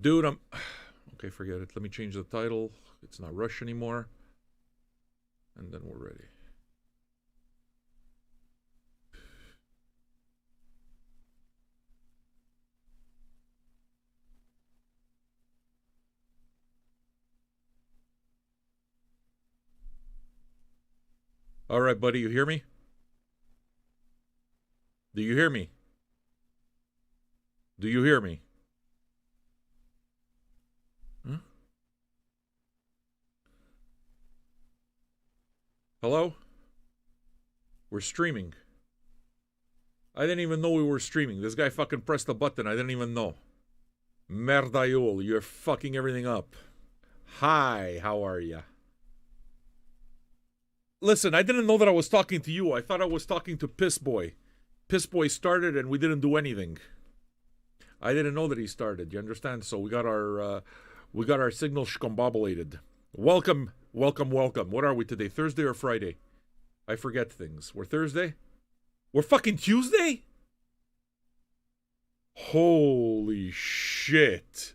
Dude, I'm... Okay, forget it. Let me change the title. It's not Rush anymore. And then we're ready. All right, buddy, you hear me? Do you hear me? Do you hear me? Huh? Hello? We're streaming. I didn't even know we were streaming. This guy fucking pressed the button. I didn't even know. Merdayul, you're fucking everything up. Hi, how are ya? Listen, I didn't know that I was talking to you. I thought I was talking to Piss Boy. Piss Boy started and we didn't do anything. I didn't know that he started. You understand? So we got our signal discombobulated. Welcome, welcome, welcome. What are we today? Thursday or Friday? I forget things. We're Thursday? We're fucking Tuesday? Holy shit.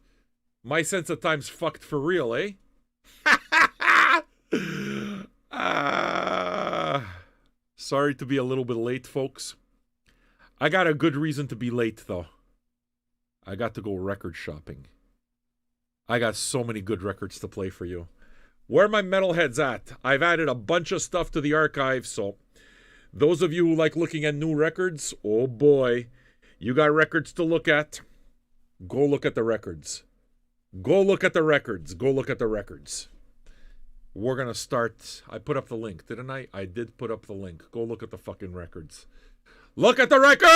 My sense of time's fucked for real, eh? Sorry to be a little bit late, folks. I got a good reason to be late, though. I got to go record shopping. I got so many good records to play for you. Where are my metalheads at? I've added a bunch of stuff to the archive, so those of you who like looking at new records, oh boy, you got records to look at. Go look at the records. Go look at the records. Go look at the records. We're going to start. I put up the link, didn't I? I did put up the link. Go look at the fucking records. Look at the records!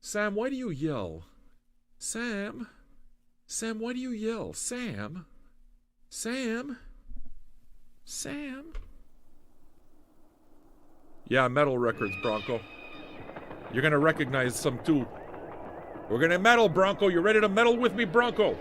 Sam, why do you yell? Sam? Sam, why do you yell? Sam? Sam? Sam? Yeah, metal records, Bronco. You're going to recognize some too. We're going to metal, Bronco. You ready to metal with me, Bronco?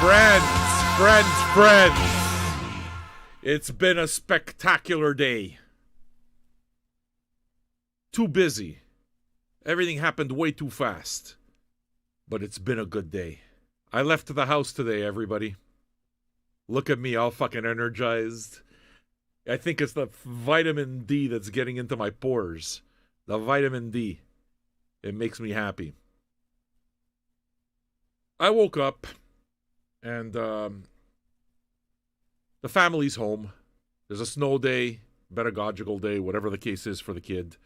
Friends. It's been a spectacular day. Too busy. Everything happened way too fast. But it's been a good day. I left the house today, everybody. Look at me, all fucking energized. I think it's the vitamin D that's getting into my pores. The vitamin D. It makes me happy. I woke up and the family's home. There's a snow day, pedagogical day, whatever the case is for the kid.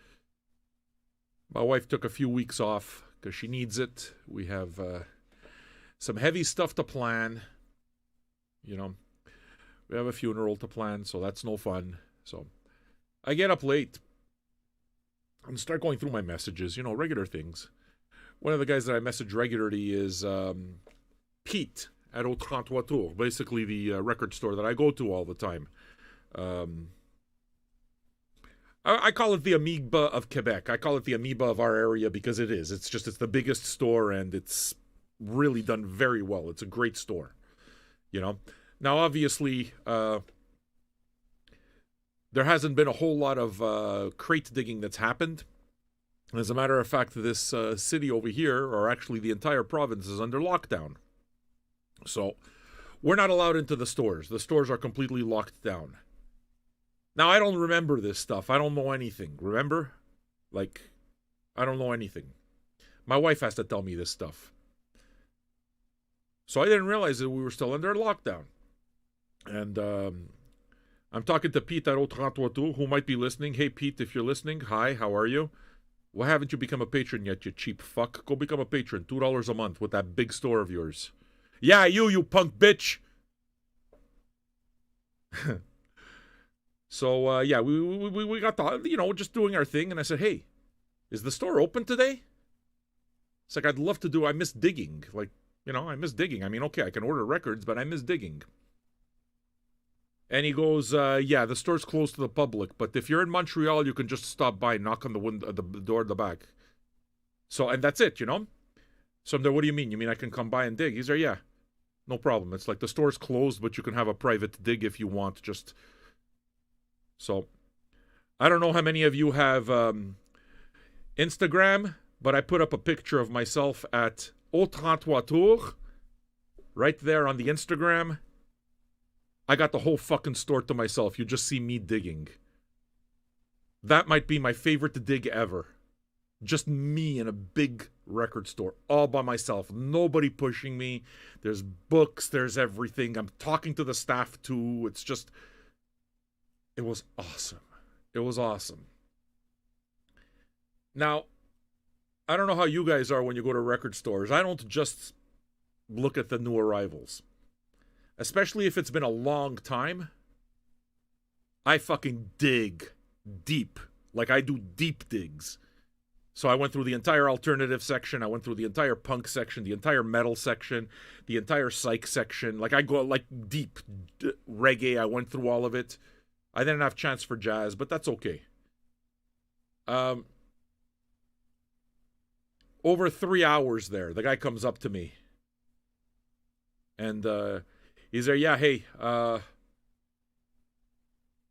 My wife took a few weeks off because she needs it. We have some heavy stuff to plan. You know, we have a funeral to plan, so that's no fun. So I get up late and start going through my messages, regular things. One of the guys that I message regularly is Pete at Au 33 Tours, basically the record store that I go to all the time. I call it the amoeba of Quebec. I call it the amoeba of our area because it is. It's the biggest store, and it's really done very well. It's a great store, Now, obviously, there hasn't been a whole lot of crate digging that's happened. As a matter of fact, this city over here, or actually the entire province, is under lockdown. So we're not allowed into the stores. The stores are completely locked down. Now, I don't remember this stuff. I don't know anything. Remember? I don't know anything. My wife has to tell me this stuff. So I didn't realize that we were still under lockdown. And I'm talking to Pete at Au 33 Tours, who might be listening. Hey, Pete, if you're listening, hi, how are you? Why haven't you become a patron yet, you cheap fuck? Go become a patron, $2 a month with that big store of yours. Yeah, you punk bitch! So, yeah, we got the, just doing our thing, and I said, hey, is the store open today? It's like, I'd love to do, I miss digging. I miss digging. I mean, okay, I can order records, but I miss digging. And he goes, yeah, the store's closed to the public, but if you're in Montreal, you can just stop by, knock on the window, the door at the back. So, and that's it, So I'm there, what do you mean? You mean I can come by and dig? He's there, yeah, no problem. It's like the store's closed, but you can have a private dig if you want, So, I don't know how many of you have Instagram, but I put up a picture of myself at Au 33 Tours, right there on the Instagram. I got the whole fucking store to myself. You just see me digging. That might be my favorite dig ever. Just me in a big record store, all by myself. Nobody pushing me. There's books, there's everything. I'm talking to the staff too. It was awesome. It was awesome. Now, I don't know how you guys are when you go to record stores. I don't just look at the new arrivals. Especially if it's been a long time. I fucking dig deep. I do deep digs. So I went through the entire alternative section. I went through the entire punk section, the entire metal section, the entire psych section. I go deep reggae. I went through all of it. I didn't have chance for jazz, but that's okay. Over 3 hours there, the guy comes up to me. And he's there, yeah, hey, we're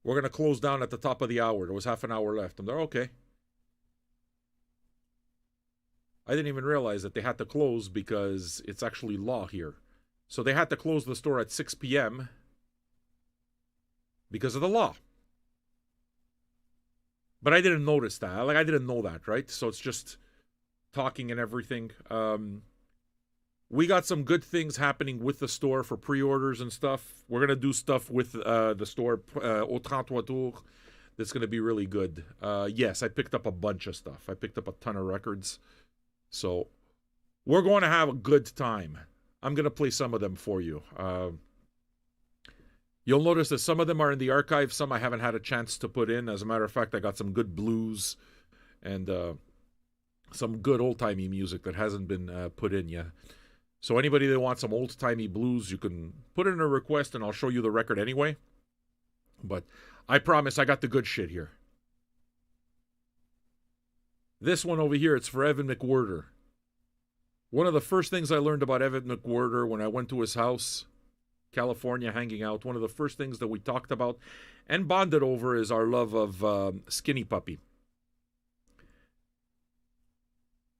going to close down at the top of the hour. There was half an hour left. I'm there, okay. I didn't even realize that they had to close because it's actually law here. So they had to close the store at 6 p.m. because of the law. But I didn't notice that. I didn't know that, right? So it's just talking and everything. We got some good things happening with the store for pre-orders and stuff. We're going to do stuff with the store, Au 33 Tours. That's going to be really good. Yes, I picked up a bunch of stuff. I picked up a ton of records. So we're going to have a good time. I'm going to play some of them for you. You'll notice that some of them are in the archive. Some I haven't had a chance to put in. As a matter of fact, I got some good blues and some good old-timey music that hasn't been put in yet. So anybody that wants some old-timey blues, you can put in a request and I'll show you the record anyway. But I promise I got the good shit here. This one over here, it's for Evan McWhirter. One of the first things I learned about Evan McWhirter when I went to his house, California, hanging out, one of the first things that we talked about and bonded over is our love of Skinny Puppy.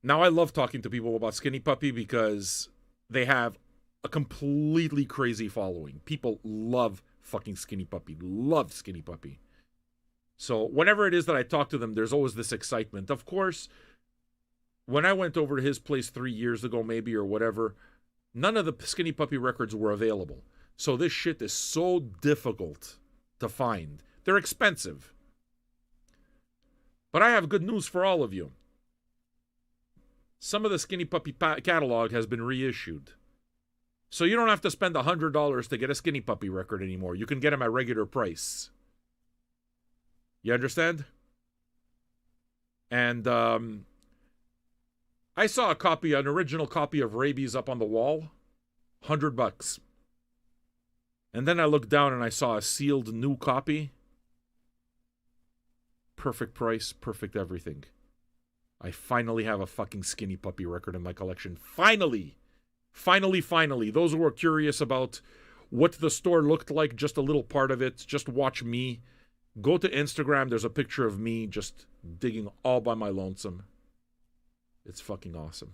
Now, I love talking to people about Skinny Puppy because they have a completely crazy following. People love fucking Skinny Puppy, love Skinny Puppy. So whenever it is that I talk to them, there's always this excitement. Of course, when I went over to his place 3 years ago, maybe, or whatever, none of the Skinny Puppy records were available. So this shit is so difficult to find. They're expensive. But I have good news for all of you. Some of the Skinny Puppy catalog has been reissued. So you don't have to spend $100 to get a Skinny Puppy record anymore. You can get them at regular price. You understand? And I saw a copy, an original copy of Rabies up on the wall. $100. And then I looked down and I saw a sealed new copy. Perfect price, perfect everything. I finally have a fucking Skinny Puppy record in my collection. Finally! Finally. Those who are curious about what the store looked like, just a little part of it, just watch me. Go to Instagram. There's a picture of me just digging all by my lonesome. It's fucking awesome.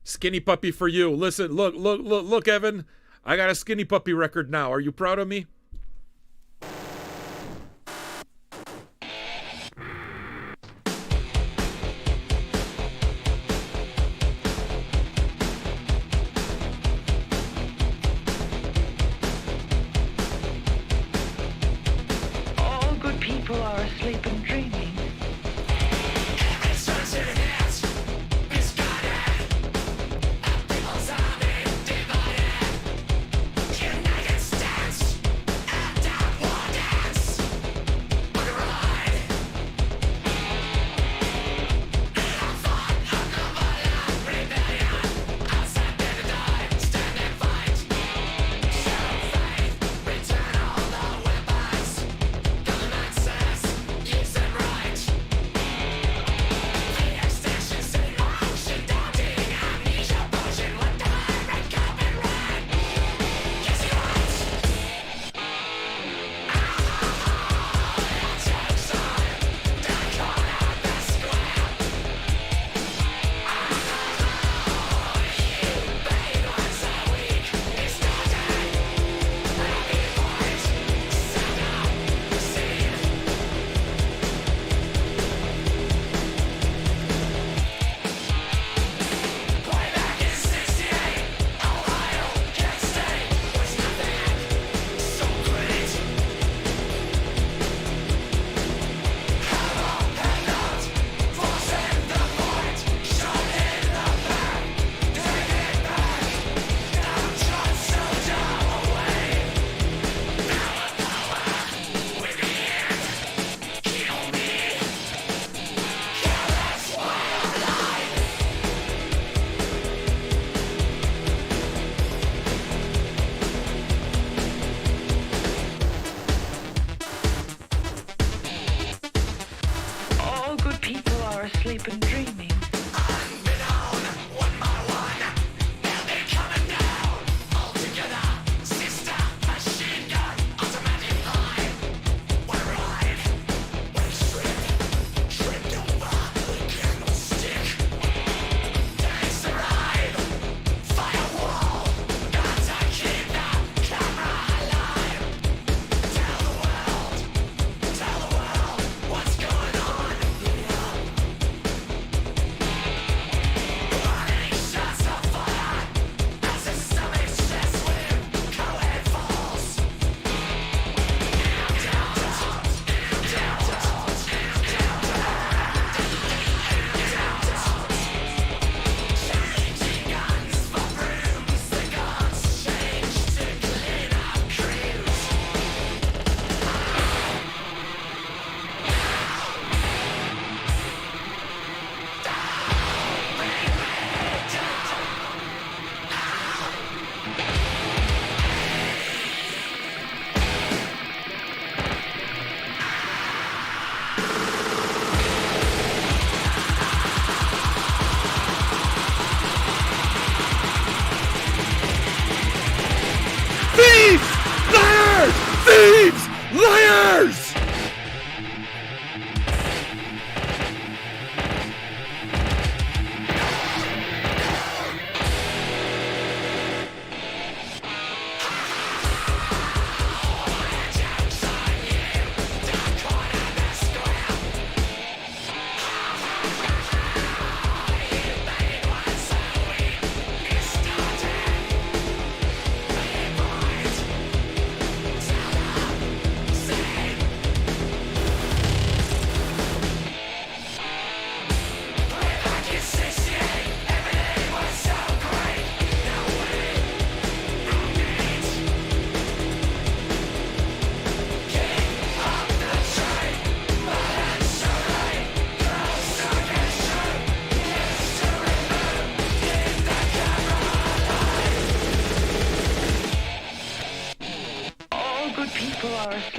Skinny Puppy for you. Listen, look, Evan. I got a Skinny Puppy record now. Are you proud of me?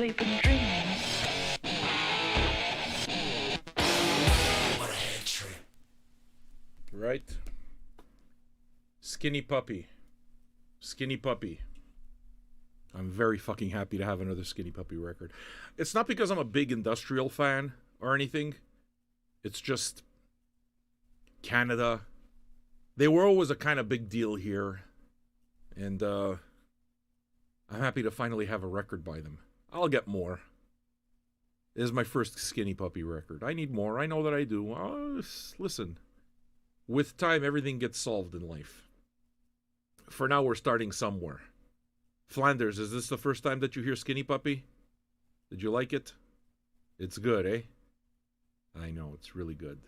sleep and dreaming. What a head trip. Right? Skinny Puppy. Skinny Puppy. I'm very fucking happy to have another Skinny Puppy record. It's not because I'm a big industrial fan or anything. It's just Canada. They were always a kind of big deal here. And I'm happy to finally have a record by them. I'll get more. This is my first Skinny Puppy record. I need more. I know that I do. Listen. With time, everything gets solved in life. For now, we're starting somewhere. Flanders, is this the first time that you hear Skinny Puppy? Did you like it? It's good, eh? I know, it's really good.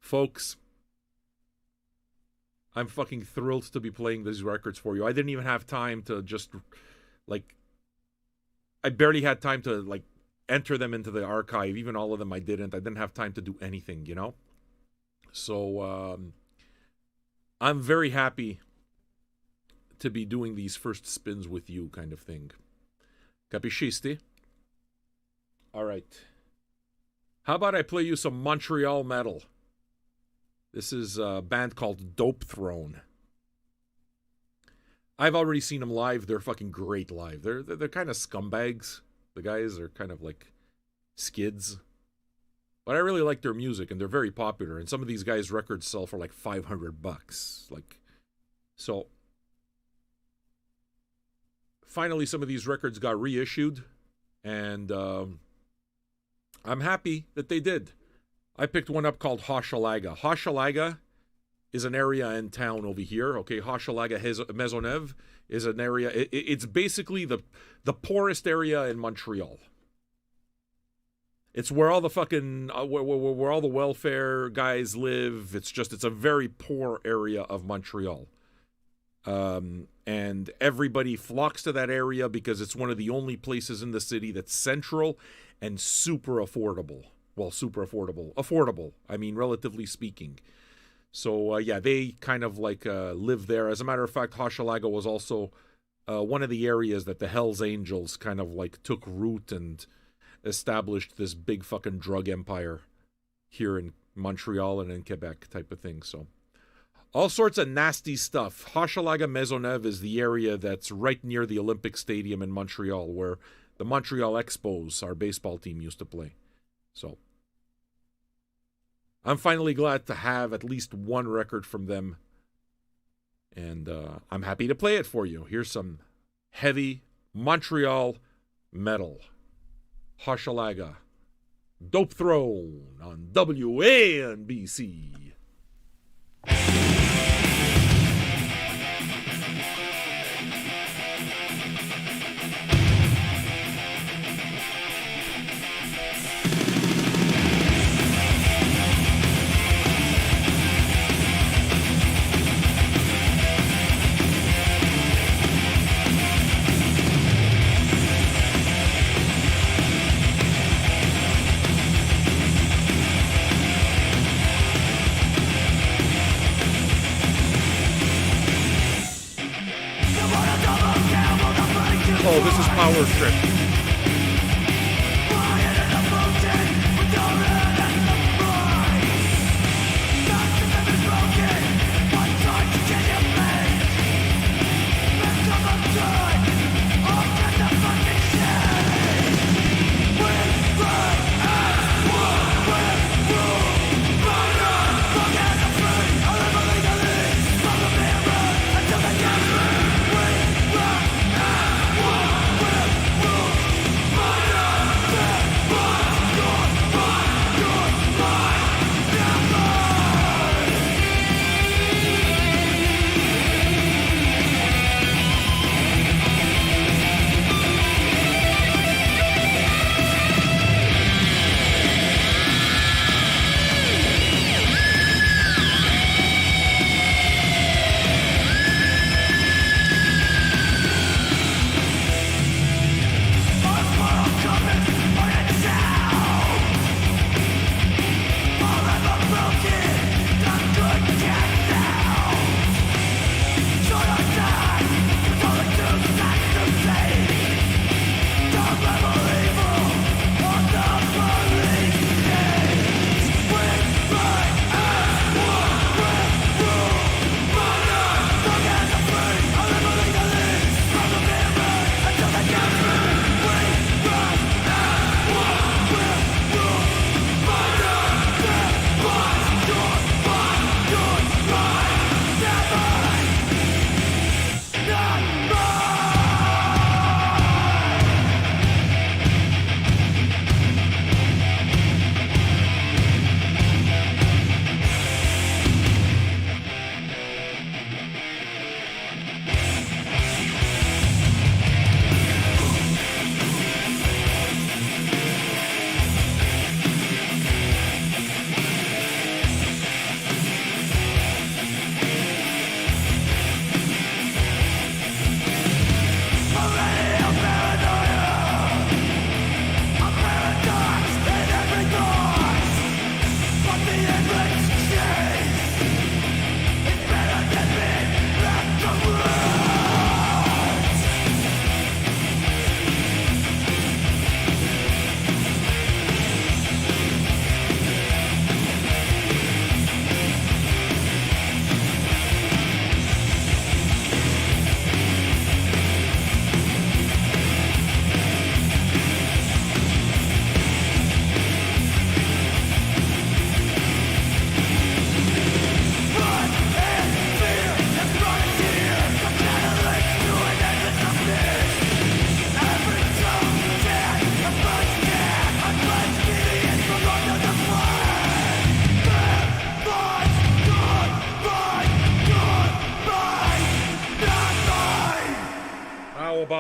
Folks, I'm fucking thrilled to be playing these records for you. I didn't even have time to just, I barely had time to, enter them into the archive. Even all of them I didn't. I didn't have time to do anything, you know? So, I'm very happy to be doing these first spins with you, kind of thing. Capiscisti? All right. How about I play you some Montreal metal? This is a band called Dope Throne. I've already seen them live. They're fucking great live. They're kind of scumbags. The guys are kind of like skids. But I really like their music, and they're very popular. And some of these guys' records sell for like $500. So finally, some of these records got reissued, and I'm happy that they did. I picked one up called Hochelaga. Hochelaga is an area in town over here. Okay, Hochelaga Maisonneuve is an area. It's basically the poorest area in Montreal. It's where all the fucking where all the welfare guys live. It's a very poor area of Montreal. And everybody flocks to that area because it's one of the only places in the city that's central and super affordable. Well, super affordable. Affordable, I mean, relatively speaking. So, yeah, they kind of live there. As a matter of fact, Hochelaga was also one of the areas that the Hells Angels kind of took root and established this big fucking drug empire here in Montreal and in Quebec type of thing, so. All sorts of nasty stuff. Hochelaga Maisonneuve is the area that's right near the Olympic Stadium in Montreal, where the Montreal Expos, our baseball team, used to play. So, I'm finally glad to have at least one record from them. And I'm happy to play it for you. Here's some heavy Montreal metal. Hochelaga. Dope Throne on WANBC. Oh, this is Power Trip.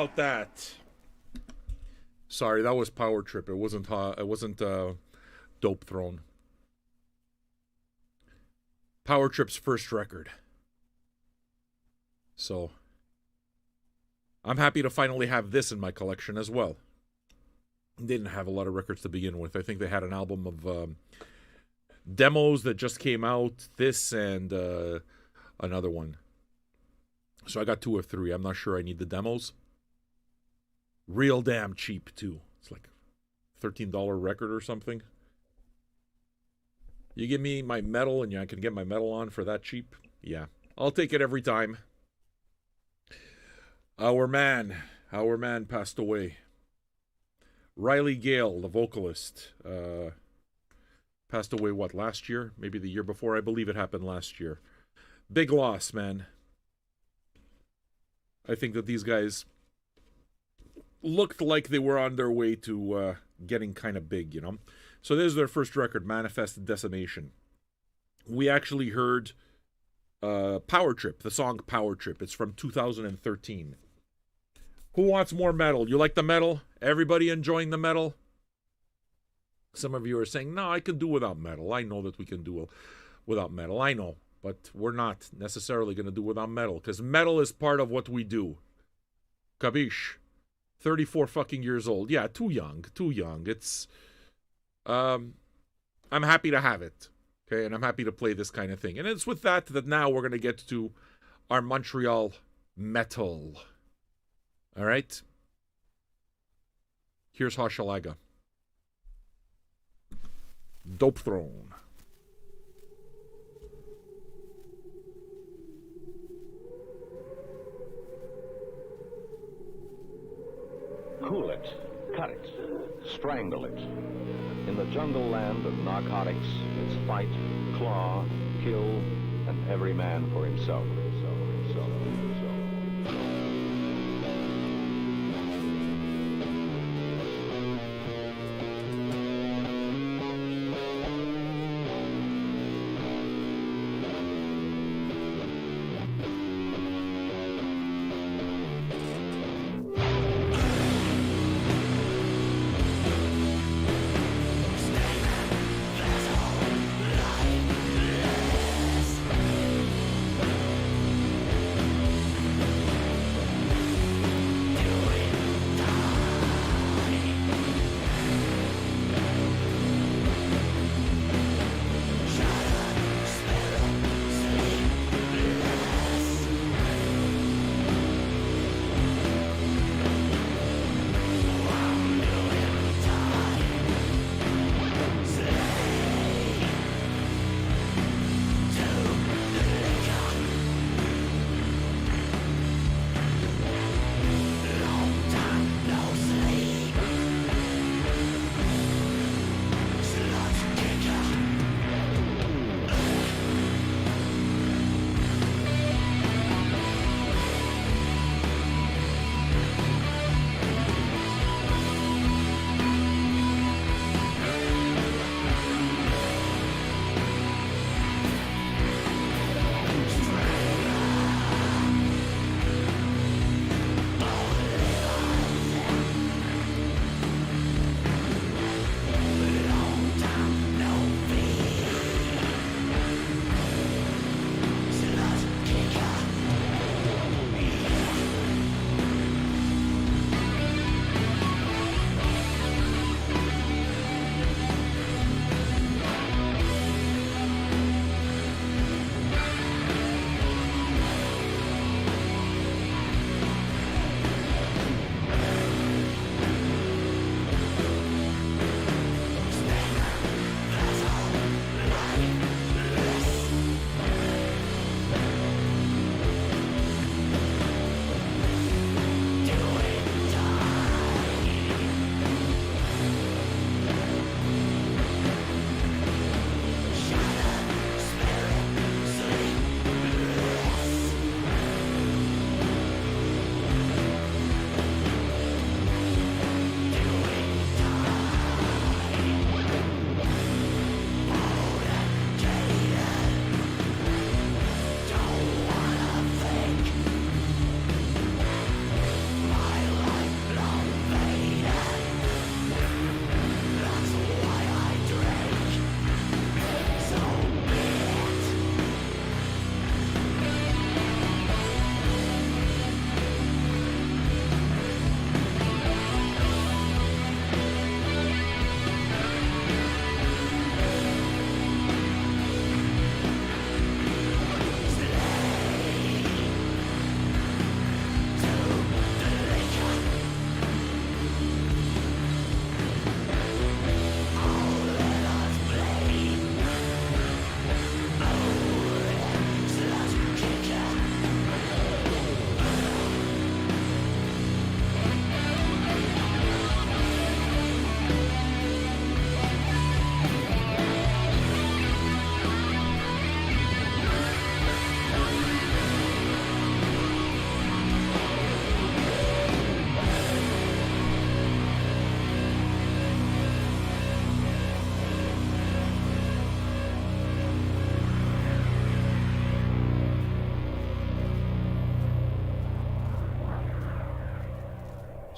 about that? Sorry, that was Power Trip. It wasn't Dope Throne. Power Trip's first record. So I'm happy to finally have this in my collection as well. They didn't have a lot of records to begin with. I think they had an album of demos that just came out, this and another one. So I got 2 or 3. I'm not sure I need the demos. Real damn cheap, too. It's like $13 record or something. You give me my metal and I can get my metal on for that cheap? Yeah, I'll take it every time. Our man passed away. Riley Gale, the vocalist, passed away, last year? Maybe the year before? I believe it happened last year. Big loss, man. I think that these guys looked like they were on their way to getting kind of big, you know? So this is their first record, Manifest Decimation. We actually heard Power Trip, the song Power Trip. It's from 2013. Who wants more metal? You like the metal? Everybody enjoying the metal? Some of you are saying, no, I can do without metal. I know that we can do without metal. I know. But we're not necessarily going to do without metal. Because metal is part of what we do. Kabish. 34 fucking years old. Yeah, too young. It's... I'm happy to have it. Okay, and I'm happy to play this kind of thing. And it's with that now we're going to get to our Montreal metal. All right? Here's Hochelaga. Dope Throne. Cool it, cut it, strangle it. In the jungle land of narcotics, it's fight, claw, kill, and every man for himself.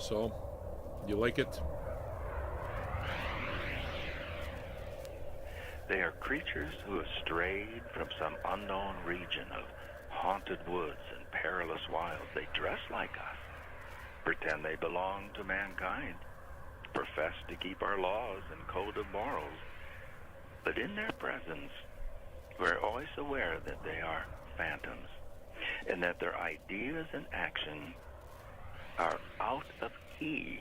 So, you like it? They are creatures who have strayed from some unknown region of haunted woods and perilous wilds. They dress like us, pretend they belong to mankind, profess to keep our laws and code of morals. But in their presence, we're always aware that they are phantoms, and that their ideas and action are out of key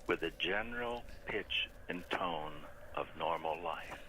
with the general pitch and tone of normal life.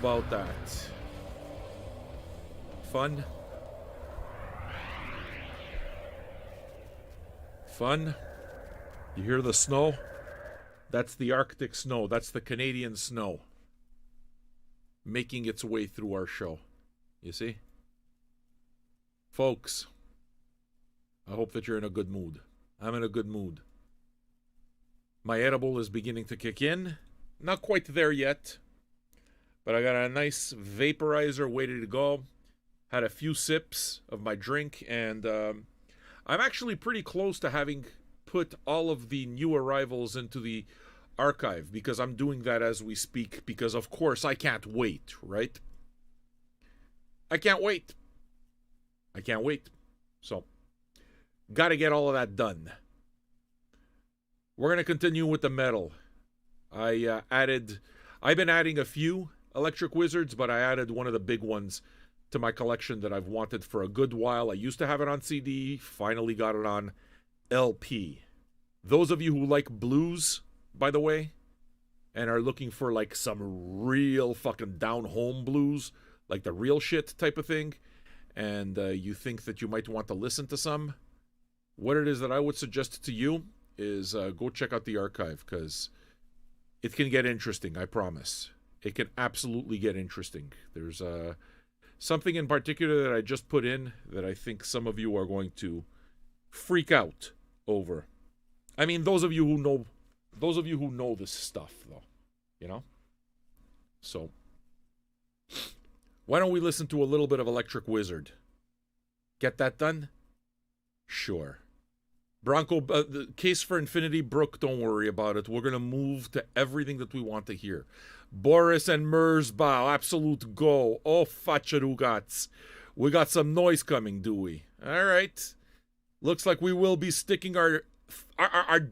about that? Fun? Fun? You hear the snow? That's the Arctic snow. That's the Canadian snow. Making its way through our show. You see? Folks, I hope that you're in a good mood. I'm in a good mood. My edible is beginning to kick in. Not quite there yet. But I got a nice vaporizer waiting to go. Had a few sips of my drink. And I'm actually pretty close to having put all of the new arrivals into the archive. Because I'm doing that as we speak. Because, of course, I can't wait, right? I can't wait. I can't wait. So, got to get all of that done. We're going to continue with the metal. I've been adding a few Electric Wizards, but I added one of the big ones to my collection that I've wanted for a good while. I used to have it on CD, finally got it on LP. Those of you who like blues, by the way, and are looking for like some real fucking down-home blues, like the real shit type of thing, and you think that you might want to listen to some, what it is that I would suggest to you is go check out the archive, because it can get interesting, I promise. It can absolutely get interesting. There's something in particular that I just put in that I think some of you are going to freak out over. I mean, those of you who know this stuff, though, you know? So, why don't we listen to a little bit of Electric Wizard? Get that done? Sure. Bronco, the Case for Infinity, Brooke, don't worry about it. We're going to move to everything that we want to hear. Boris and Merzbow, absolute go. Oh, facherugats. We got some noise coming, do we? All right. Looks like we will be sticking our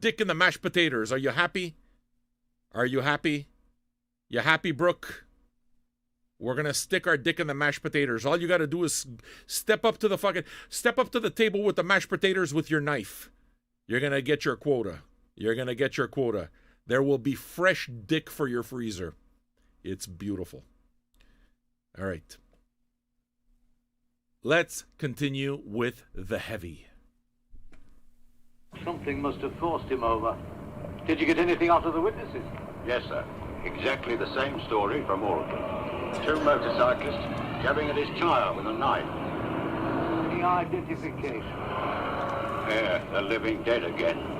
dick in the mashed potatoes. Are you happy? Are you happy? You happy, Brooke? We're going to stick our dick in the mashed potatoes. All you got to do is step up to the table with the mashed potatoes with your knife. You're going to get your quota. You're going to get your quota. There will be fresh dick for your freezer. It's beautiful. All right. Let's continue with the heavy. Something must have forced him over. Did you get anything out of the witnesses? Yes, sir. Exactly the same story from all of them. Two motorcyclists jabbing at his tire with a knife. Any identification? Yeah, they're living dead again.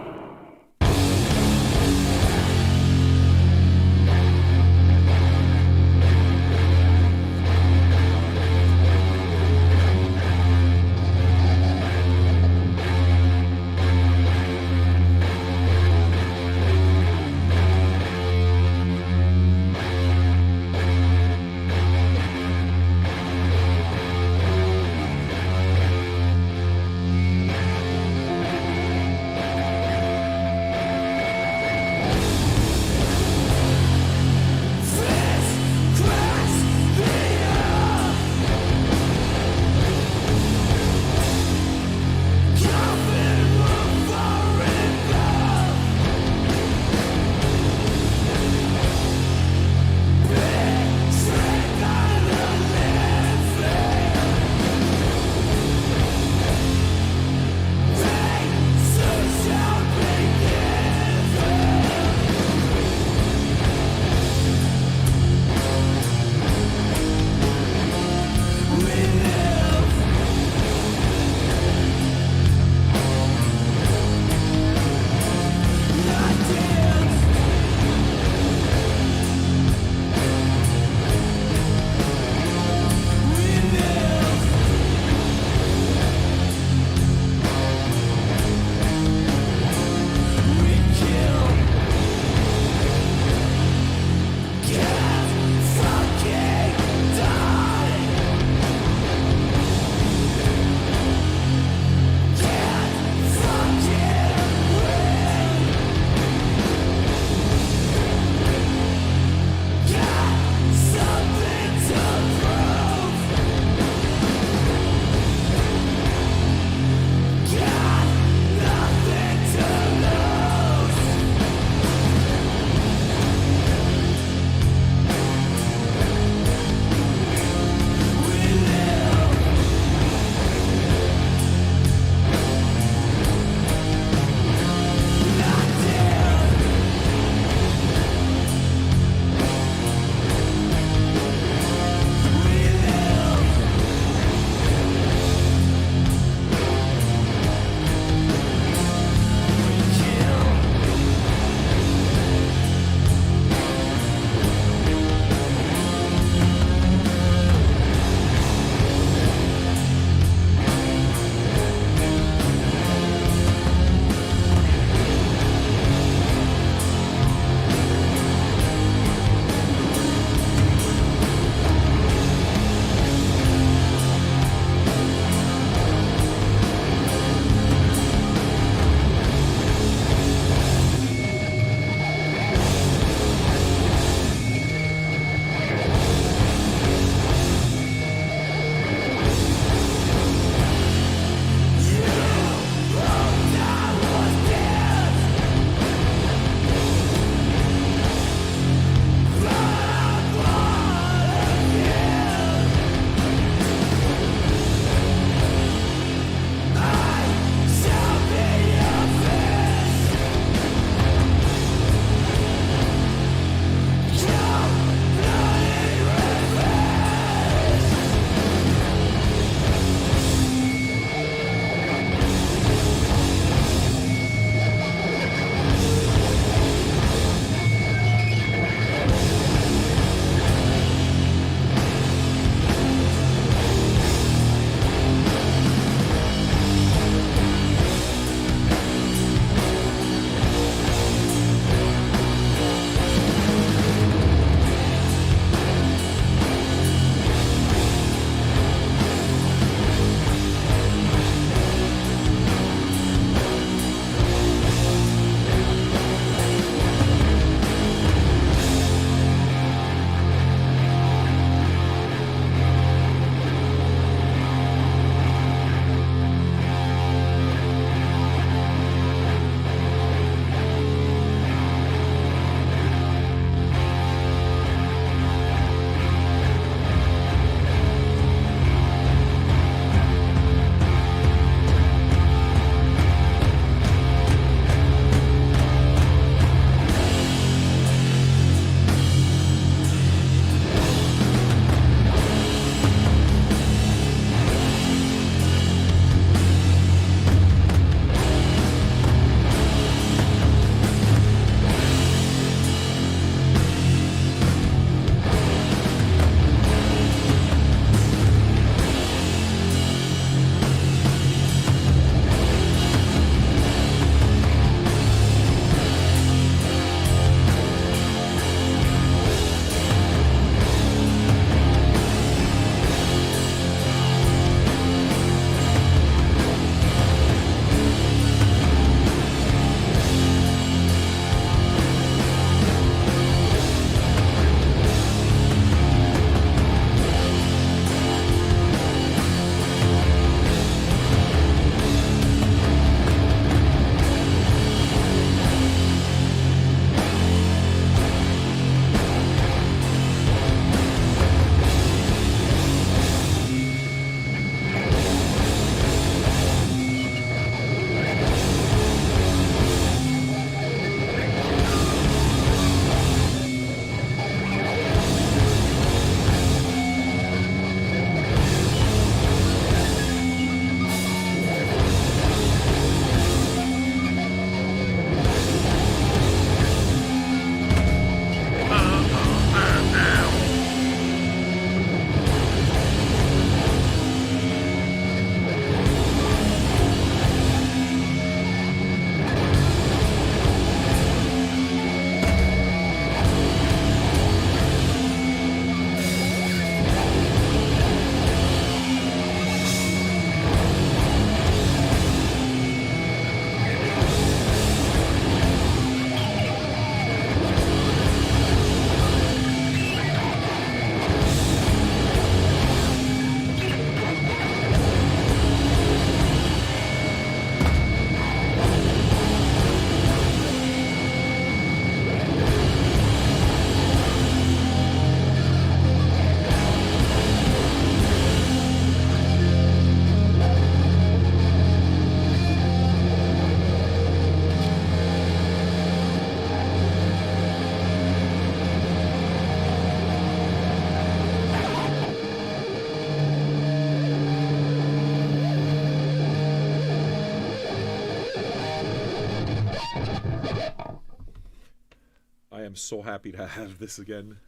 am so happy to have this again.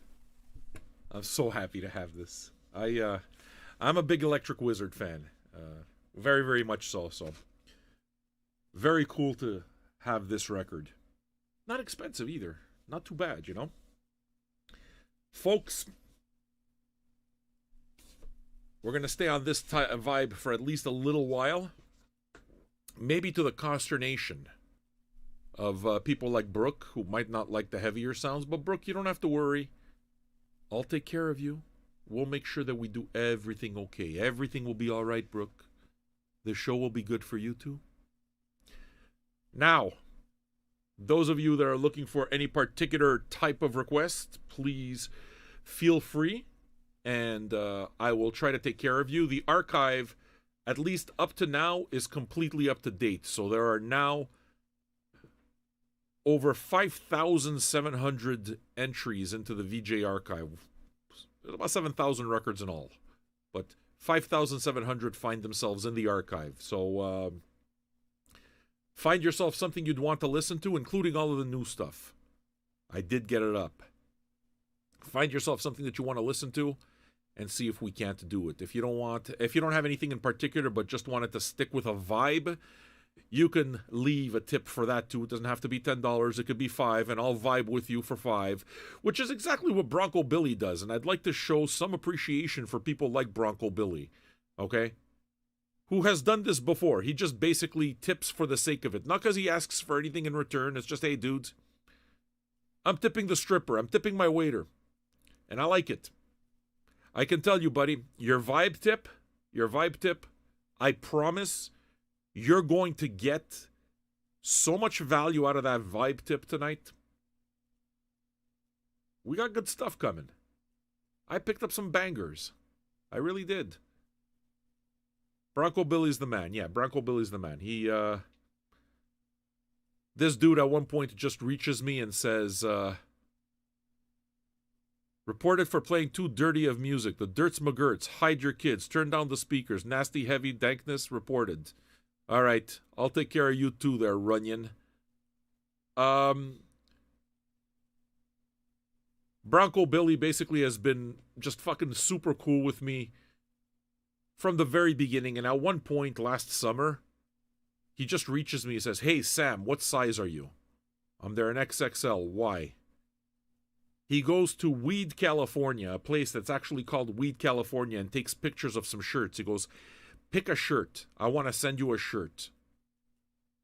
I'm so happy to have this. I'm a big Electric Wizard fan. Very, very much so. So very cool to have this record. Not expensive either. Not too bad, you know. Folks, we're going to stay on this vibe for at least a little while. Maybe to the consternation of people like Brooke, who might not like the heavier sounds. But Brooke, you don't have to worry. I'll take care of you. We'll make sure that we do everything okay. Everything will be all right, Brooke. The show will be good for you too. Now, those of you that are looking for any particular type of request, please feel free, and I will try to take care of you. The archive, at least up to now, is completely up to date. So there are now over 5,700 entries into the VJ archive. There's about 7,000 records in all, but 5,700 find themselves in the archive. So find yourself something you'd want to listen to, including all of the new stuff. I did get it up. Find yourself something that you want to listen to, and see if we can't do it. If you don't have anything in particular, but just wanted to stick with a vibe, you can leave a tip for that too. It doesn't have to be $10. It could be $5, and I'll vibe with you for $5, which is exactly what Bronco Billy does. And I'd like to show some appreciation for people like Bronco Billy, okay? Who has done this before. He just basically tips for the sake of it. Not because he asks for anything in return. It's just, hey, dudes, I'm tipping the stripper. I'm tipping my waiter. And I like it. I can tell you, buddy, your vibe tip, I promise you're going to get so much value out of that vibe tip tonight. We got good stuff coming. I picked up some bangers. I really did. Bronco Billy's the man. Yeah, Bronco Billy's the man. This dude at one point just reaches me and says, reported for playing too dirty of music. The Dirts McGurts. Hide your kids. Turn down the speakers. Nasty heavy dankness reported. All right. I'll take care of you too there, Runyon. Bronco Billy basically has been just fucking super cool with me from the very beginning. And at one point last summer, he just reaches me and says, hey, Sam, what size are you? I'm there in XXL. Why? He goes to Weed, California, a place that's actually called Weed, California, and takes pictures of some shirts. He goes, pick a shirt. I want to send you a shirt.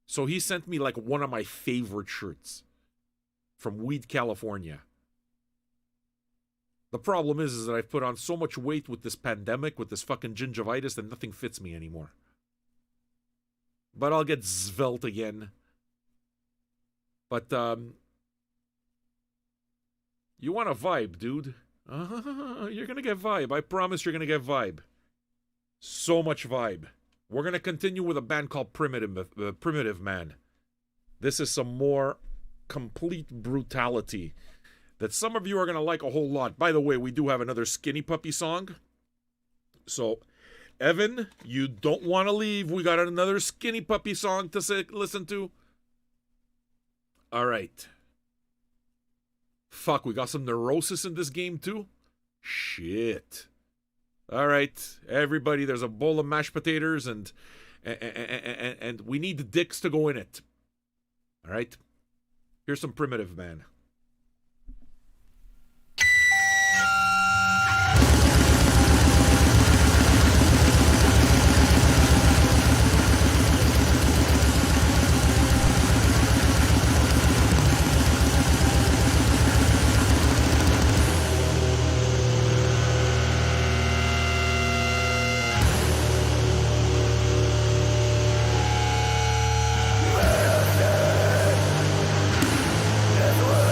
So he sent me like one of my favorite shirts from Weed, California. The problem is that I've put on so much weight with this pandemic, with this fucking gingivitis, that nothing fits me anymore. But I'll get svelte again. But, you want a vibe, dude. You're going to get vibe. I promise you're going to get vibe. So much vibe. We're going to continue with a band called Primitive Man. This is some more complete brutality that some of you are going to like a whole lot. By the way, we do have another Skinny Puppy song. So, Evan, you don't want to leave. We got another Skinny Puppy song to listen to. All right. Fuck, we got some neurosis in this game too? Shit. All right, everybody, there's a bowl of mashed potatoes and we need the dicks to go in it. All right? Here's some Primitive Man. That's what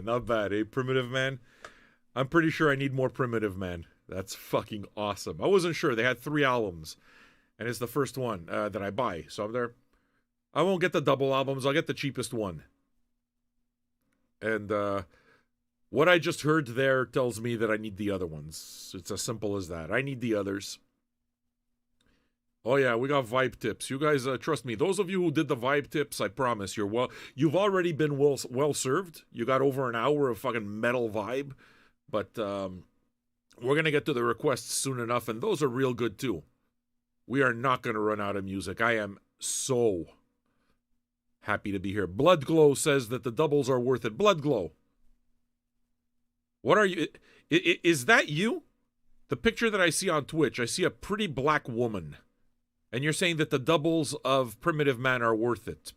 Not bad, eh, Primitive Man? I'm pretty sure I need more Primitive Man. That's fucking awesome. I wasn't sure. They had 3 albums, and it's the first one that I buy. So I'm there. I won't get the double albums. I'll get the cheapest one. And what I just heard there tells me that I need the other ones. It's as simple as that. I need the others. Oh yeah, we got vibe tips. You guys, trust me. Those of you who did the vibe tips, I promise you've already been well served. You got over an hour of fucking metal vibe, but we're gonna get to the requests soon enough, and those are real good too. We are not going to run out of music. I am so happy to be here. Blood Glow says that the doubles are worth it. Blood Glow. What are you? Is that you? The picture that I see on Twitch, I see a pretty black woman. And you're saying that the doubles of Primitive Man are worth it.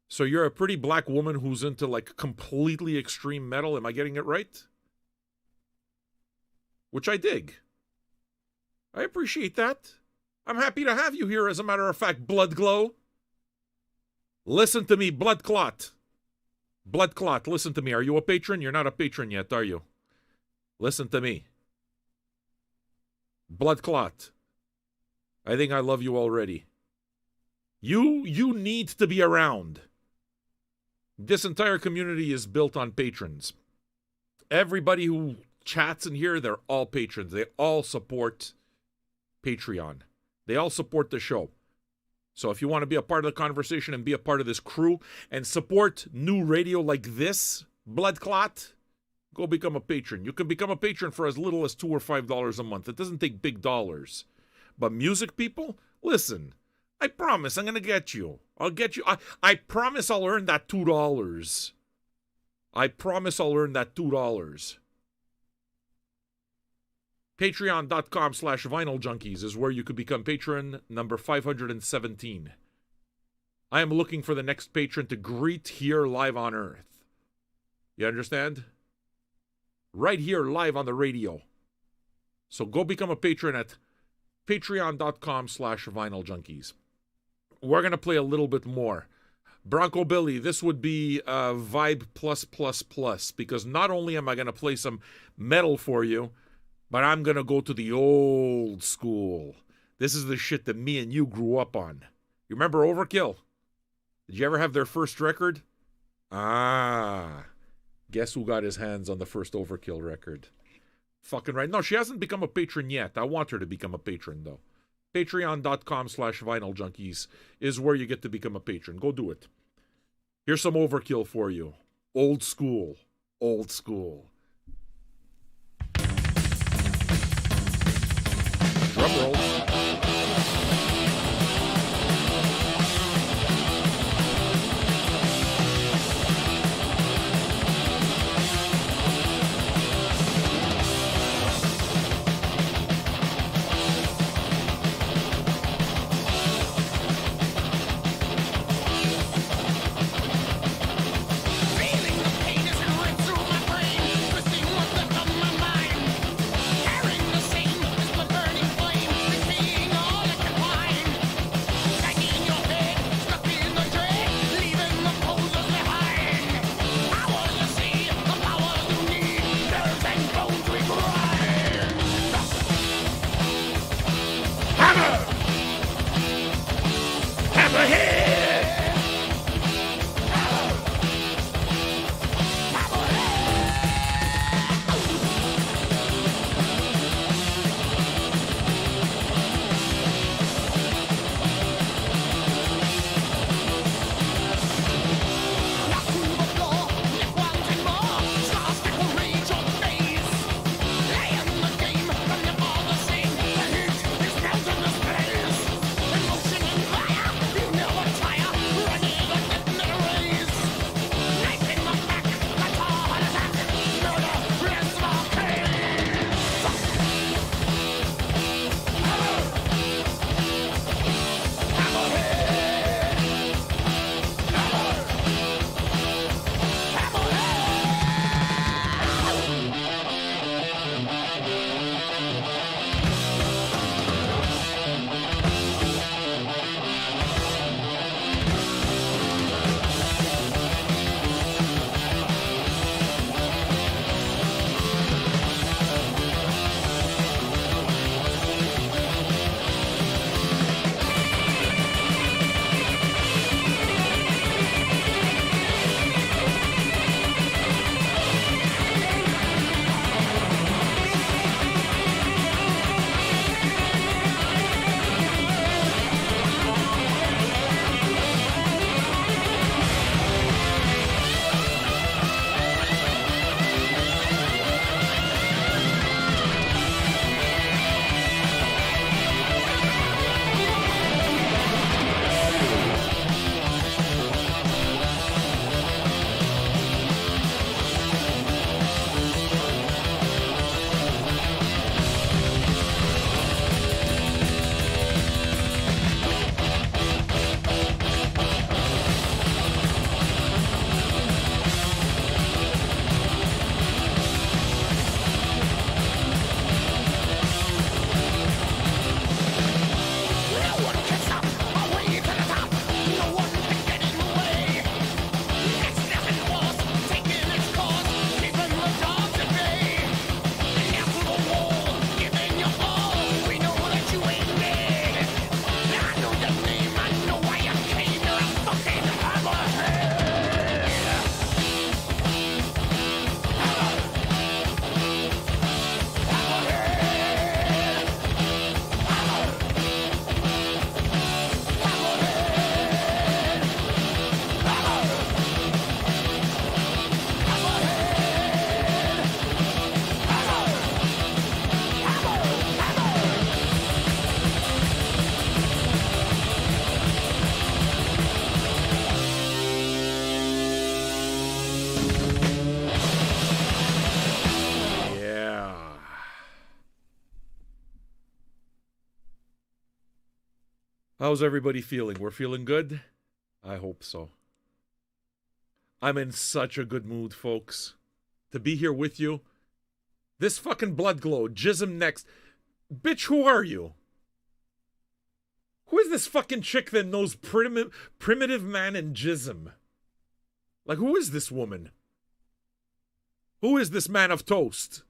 So you're a pretty black woman who's into like completely extreme metal. Am I getting it right? Which I dig. I appreciate that. I'm happy to have you here, as a matter of fact, Blood Glow. Listen to me, Blood Clot. Blood Clot, listen to me. Are you a patron? You're not a patron yet, are you? Listen to me. Blood Clot. I think I love you already. You need to be around. This entire community is built on patrons. Everybody who chats in here, they're all patrons. They all support Patreon. They all support the show. So if you want to be a part of the conversation and be a part of this crew and support new radio like this, Blood Clot, go become a patron. You can become a patron for as little as $2 or $5 a month. It doesn't take big dollars. But music people, listen, I promise I'm going to get you. I'll get you. I promise I'll earn that $2. I promise I'll earn that $2. Patreon.com/Vinyl Junkies is where you could become patron number 517. I am looking for the next patron to greet here live on Earth. You understand? Right here live on the radio. So go become a patron at patreon.com/Vinyl Junkies. We're going to play a little bit more. Bronco Billy, this would be Vibe plus, because not only am I going to play some metal for you, but I'm going to go to the old school. This is the shit that me and you grew up on. You remember Overkill? Did you ever have their first record? Ah. Guess who got his hands on the first Overkill record? Fucking right. No, she hasn't become a patron yet. I want her to become a patron, though. Patreon.com/Vinyl Junkies is where you get to become a patron. Go do it. Here's some Overkill for you. Old school. Old school. Drum roll. Twisting what left on my mind, carrying the same as my burning flame. How's everybody feeling? We're feeling good? I hope so. I'm in such a good mood, folks. To be here with you. This fucking blood glow, Jism next. Bitch, who are you? Who is this fucking chick that knows primitive man and Jism? Like, who is this woman? Who is this man of toast?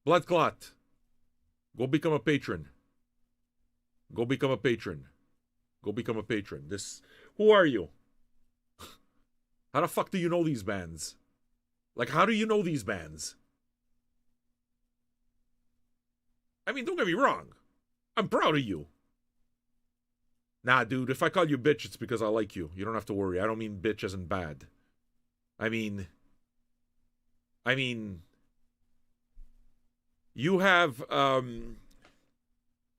Blood clot. Go become a patron. Go become a patron. Go become a patron. Who are you? How the fuck do you know these bands? Like, how do you know these bands? I mean, don't get me wrong. I'm proud of you. Nah, dude, if I call you bitch, it's because I like you. You don't have to worry. I don't mean bitch as in bad. I mean, you have,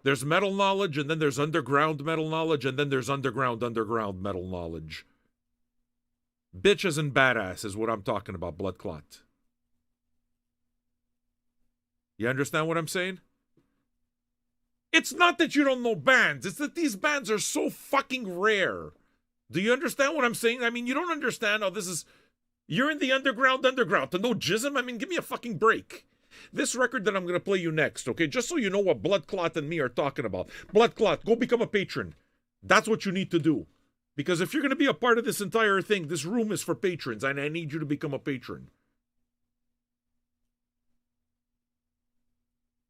there's metal knowledge, and then there's underground metal knowledge, and then there's underground metal knowledge. Bitch as in badass is what I'm talking about, blood clot. You understand what I'm saying? It's not that you don't know bands. It's that these bands are so fucking rare. Do you understand what I'm saying? I mean, you don't understand how this is... You're in the underground. To know Jism? I mean, give me a fucking break. This record that I'm going to play you next, okay? Just so you know what Blood Clot and me are talking about. Blood Clot, go become a patron. That's what you need to do. Because if you're going to be a part of this entire thing, this room is for patrons, and I need you to become a patron.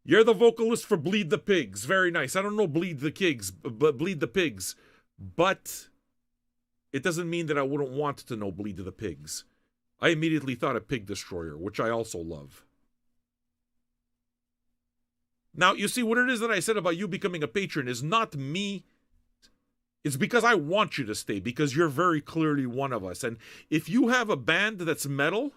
You're the vocalist for Bleed the Pigs. Very nice. I don't know Bleed the Pigs, but it doesn't mean that I wouldn't want to know Bleed the Pigs. I immediately thought of Pig Destroyer, which I also love. Now, you see, what it is that I said about you becoming a patron is not me. It's because I want you to stay, because you're very clearly one of us. And if you have a band that's metal...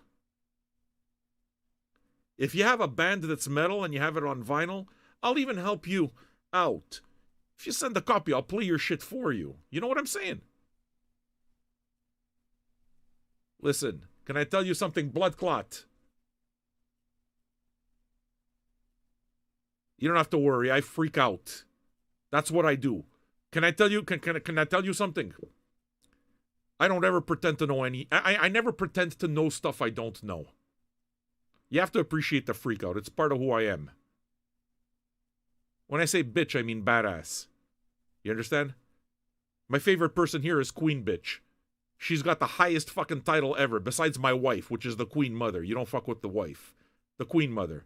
If you have a band that's metal and you have it on vinyl, I'll even help you out. If you send a copy, I'll play your shit for you. You know what I'm saying? Listen, can I tell you something, blood clot? You don't have to worry, I freak out. That's what I do. Can I tell you, can I tell you something? I don't ever pretend to know I never pretend to know stuff I don't know. You have to appreciate the freak out. It's part of who I am. When I say bitch, I mean badass. You understand? My favorite person here is Queen Bitch. She's got the highest fucking title ever, besides my wife, which is the Queen Mother. You don't fuck with the wife. The Queen Mother.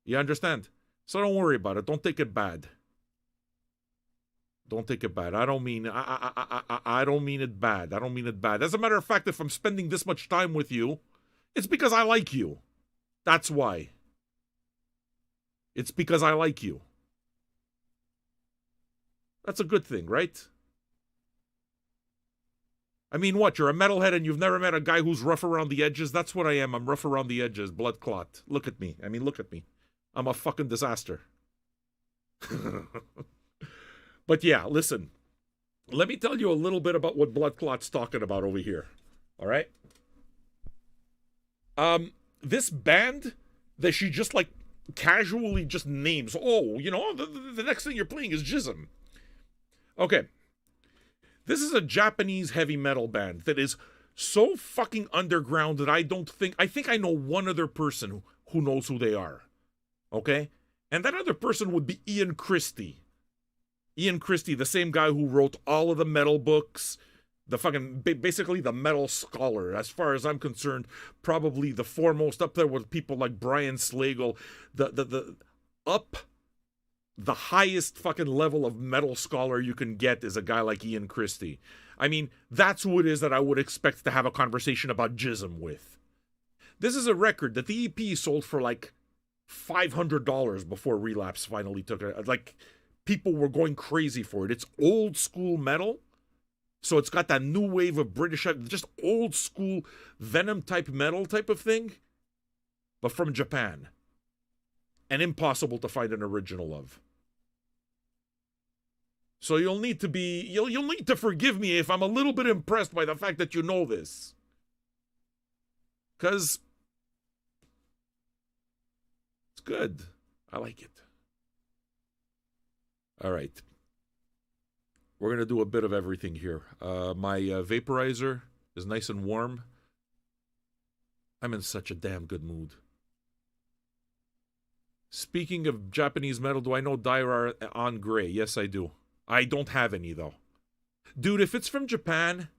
You understand? So don't worry about it. Don't take it bad. Don't take it bad. I don't mean I don't mean it bad. I don't mean it bad. As a matter of fact, if I'm spending this much time with you, it's because I like you. That's why. It's because I like you. That's a good thing, right? I mean, what? You're a metalhead and you've never met a guy who's rough around the edges? That's what I am. I'm rough around the edges. Blood clot. Look at me. I mean, look at me. I'm a fucking disaster. But yeah, listen. Let me tell you a little bit about what Blood Clot's talking about over here. All right? This band that she just like casually just names. Oh, you know, the next thing you're playing is Jism. Okay. This is a Japanese heavy metal band that is so fucking underground that I think I know one other person who knows who they are. Okay? And that other person would be Ian Christie. Ian Christie, the same guy who wrote all of the metal books, the fucking, basically the metal scholar, as far as I'm concerned, probably the foremost up there with people like Brian Slagle, the highest fucking level of metal scholar you can get is a guy like Ian Christie. I mean, that's who it is that I would expect to have a conversation about Jism with. This is a record that the EP sold for like $500 before Relapse finally took it. Like, people were going crazy for it. It's old school metal. So it's got that new wave of British, just old school Venom type metal type of thing, but from Japan. And impossible to find an original of. So you'll need to forgive me if I'm a little bit impressed by the fact that you know this. 'Cause it's good. I like it. All right. We're going to do a bit of everything here. My vaporizer is nice and warm. I'm in such a damn good mood. Speaking of Japanese metal, do I know Daira on Gray? Yes, I do. I don't have any, though. Dude, if it's from Japan,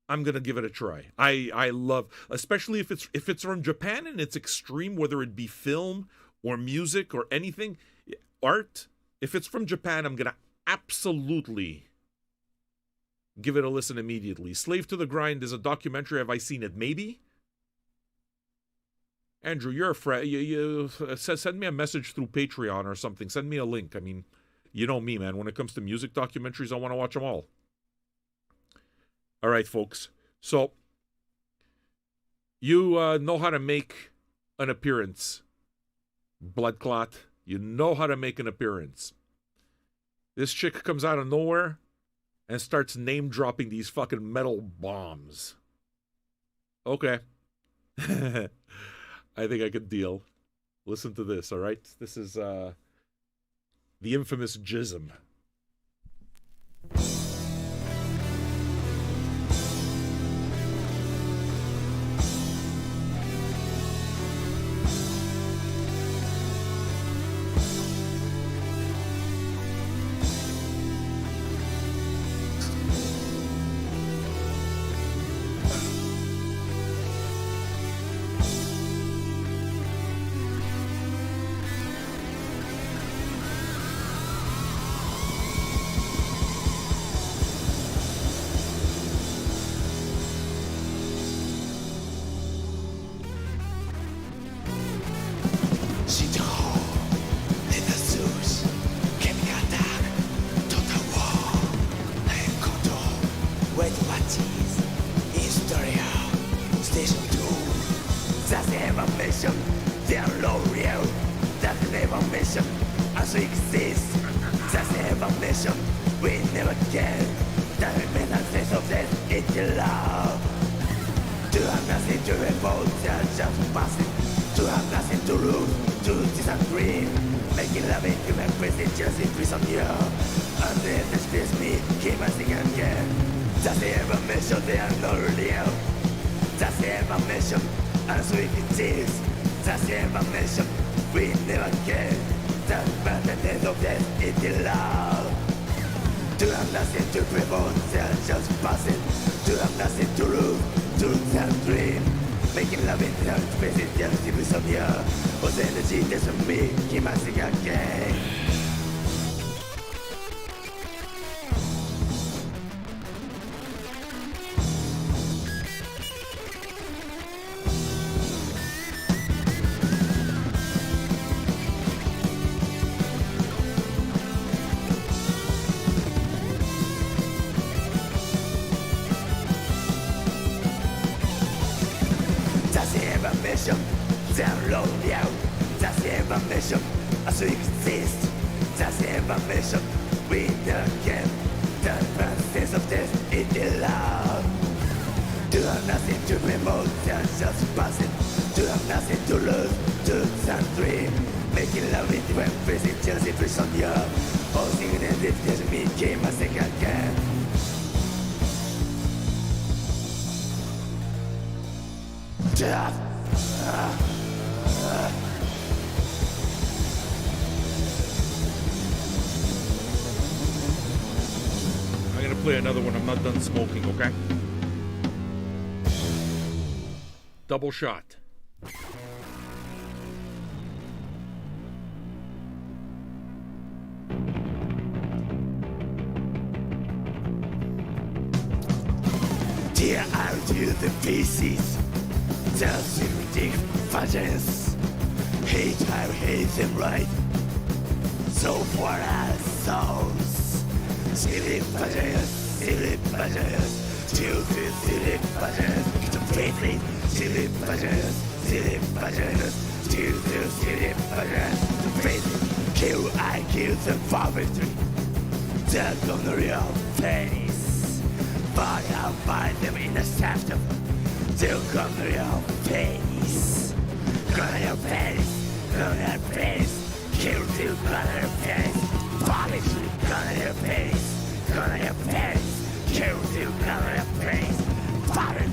I'm going to give it a try. I love, especially if it's from Japan and it's extreme, whether it be film or music or anything, art. If it's from Japan, I'm going to absolutely give it a listen immediately. Slave to the Grind is a documentary. Have I seen it? Maybe. Andrew, you're a friend. You send me a message through Patreon or something. Send me a link. I mean, you know me, man. When it comes to music documentaries, I want to watch them all. All right, folks. So, you know how to make an appearance. Blood clot. You know how to make an appearance. This chick comes out of nowhere and starts name-dropping these fucking metal bombs. Okay. I think I could deal. Listen to this, all right? This is the infamous Gizzard. Play another one. I'm not done smoking, okay? Double shot. Tear out to the pieces, just in vengeance. Hate how hate them right, so for our souls. Silly badges, silly badges, till the silly badges, completely silly badges, till the silly badges, completely kill, I kill the poverty, the gonorrhea face, but I'll find them in the septum, the gonorrhea face, gonorrhea face, kill the gonorrhea face, poverty. your face, color your face, choose to color your face, vomit.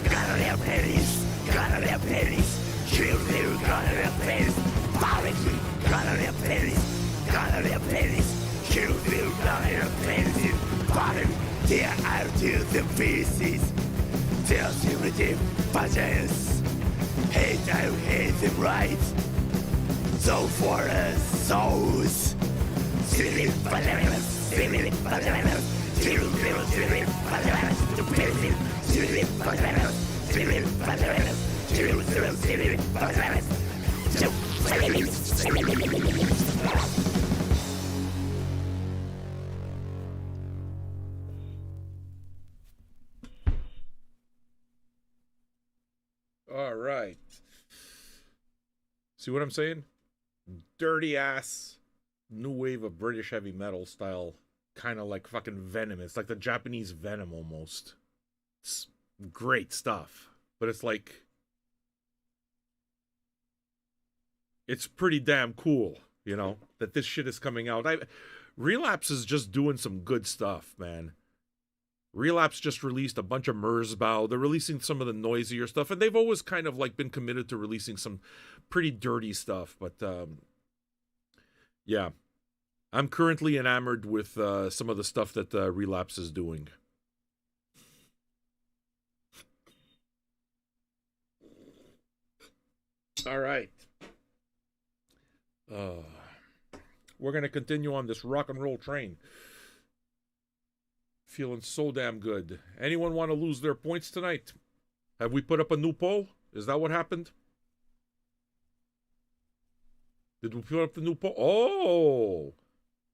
Color your pennies, color your pennies, choose to color your face, vomit. Color your pennies, color your pennies, choose to color your pennies, vomit. Tear out to the pieces, till primitive vengeance. Hate I hate them right, so for the souls. Silly bananas, silly bananas, silly bananas, stupidity, silly bananas, silly bananas, silly bananas, All right. See what I'm saying? Dirty ass new wave of British heavy metal style, kind of like fucking Venom. It's like the Japanese Venom almost. It's great stuff, but it's like, it's pretty damn cool, you know, that this shit is coming out. Relapse is just doing some good stuff, man. Relapse just released a bunch of Merzbow. They're releasing some of the noisier stuff, and they've always kind of like been committed to releasing some pretty dirty stuff. But yeah, I'm currently enamored with some of the stuff that Relapse is doing. All right. We're going to continue on this rock and roll train. Feeling so damn good. Anyone want to lose their points tonight? Have we put up a new poll? Is that what happened? Did we put up the new poll? Oh!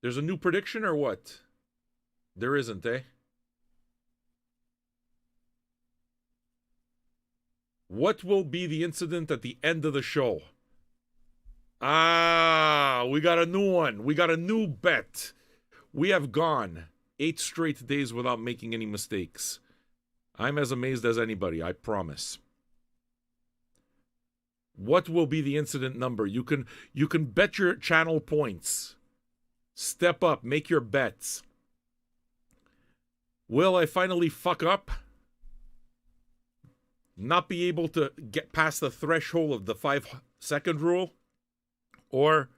There's a new prediction or what? There isn't, eh? What will be the incident at the end of the show? Ah, we got a new one. We got a new bet. We have gone 8 straight days without making any mistakes. I'm as amazed as anybody, I promise. What will be the incident number? You can bet your channel points. Step up, make your bets. Will I finally fuck up? Not be able to get past the threshold of the 5-second rule? Or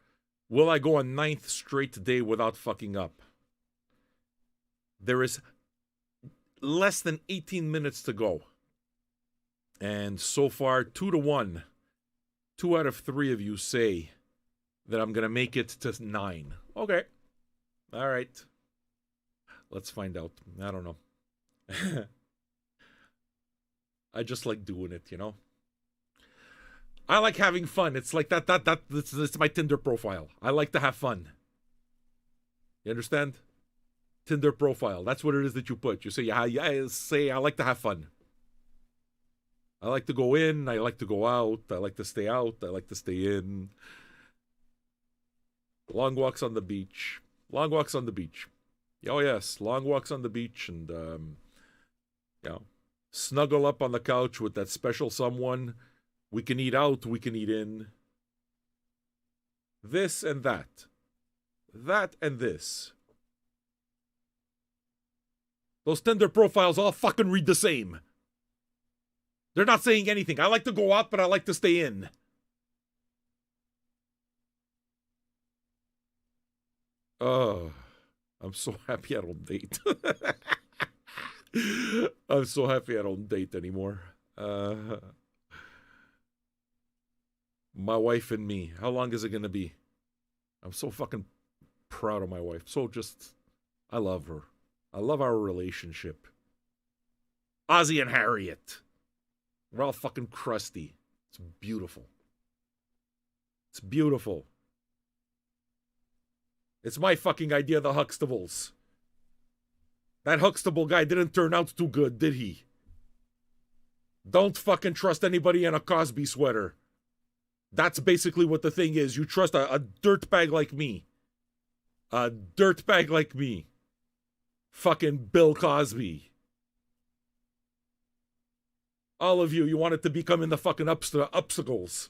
will I go a 9th straight day without fucking up? There is less than 18 minutes to go. And so far, 2-1. 2 out of 3 of you say that I'm going to make it to 9. Okay. All right. Let's find out. I don't know. I just like doing it, you know? I like having fun. It's like that's my Tinder profile. I like to have fun. You understand? Tinder profile. That's what it is that you put. You say, yeah, say, I like to have fun. I like to go in. I like to go out. I like to stay out. I like to stay in. Long walks on the beach. Long walks on the beach. Oh, yes. Long walks on the beach and, you know, snuggle up on the couch with that special someone. We can eat out. We can eat in. This and that. That and this. Those Tinder profiles all fucking read the same. They're not saying anything. I like to go out, but I like to stay in. Oh, I'm so happy I don't date. I'm so happy I don't date anymore. My wife and me. How long is it going to be? I'm so fucking proud of my wife. I love her. I love our relationship. Ozzy and Harriet. We're all fucking crusty. It's beautiful. It's beautiful. It's my fucking idea of the Huxtables. That Huxtable guy didn't turn out too good, did he? Don't fucking trust anybody in a Cosby sweater. That's basically what the thing is. You trust a dirtbag like me. A dirtbag like me. Fucking Bill Cosby. All of you, you wanted to become in the fucking Upsicles.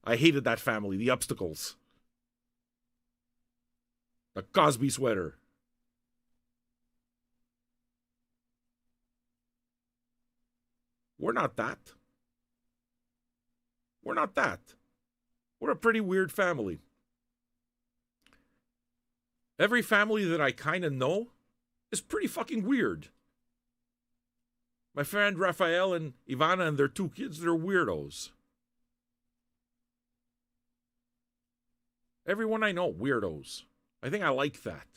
I hated that family, the Upsticles. The Cosby sweater. We're not that. We're not that. We're a pretty weird family. Every family that I kind of know is pretty fucking weird. My friend Raphael and Ivana and their 2 kids, they're weirdos. Everyone I know, weirdos. I think I like that.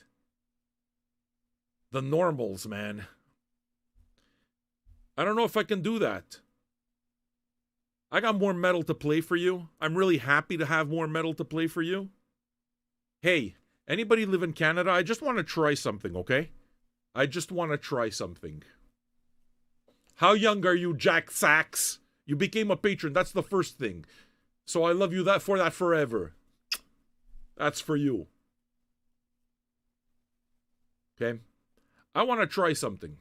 The normals, man. I don't know if I can do that. I got more metal to play for you. I'm really happy to have more metal to play for you. Hey, anybody live in Canada? I just want to try something, okay? I just want to try something. How young are you, Jack Sachs? You became a patron. That's the first thing. So I love you for that forever. That's for you. Okay? I want to try something.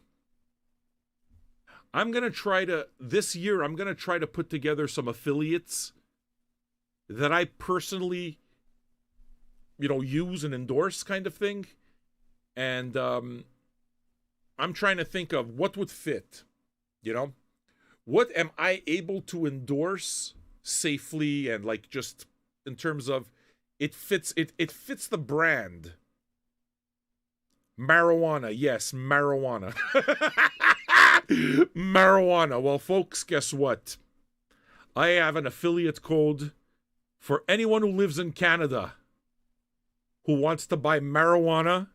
This year, I'm going to try to put together some affiliates that I personally, use and endorse kind of thing. And I'm trying to think of what would fit, What am I able to endorse safely and just in terms of it fits the brand. Marijuana, yes, marijuana. Marijuana. Well, folks, guess what? I have an affiliate code for anyone who lives in Canada who wants to buy marijuana,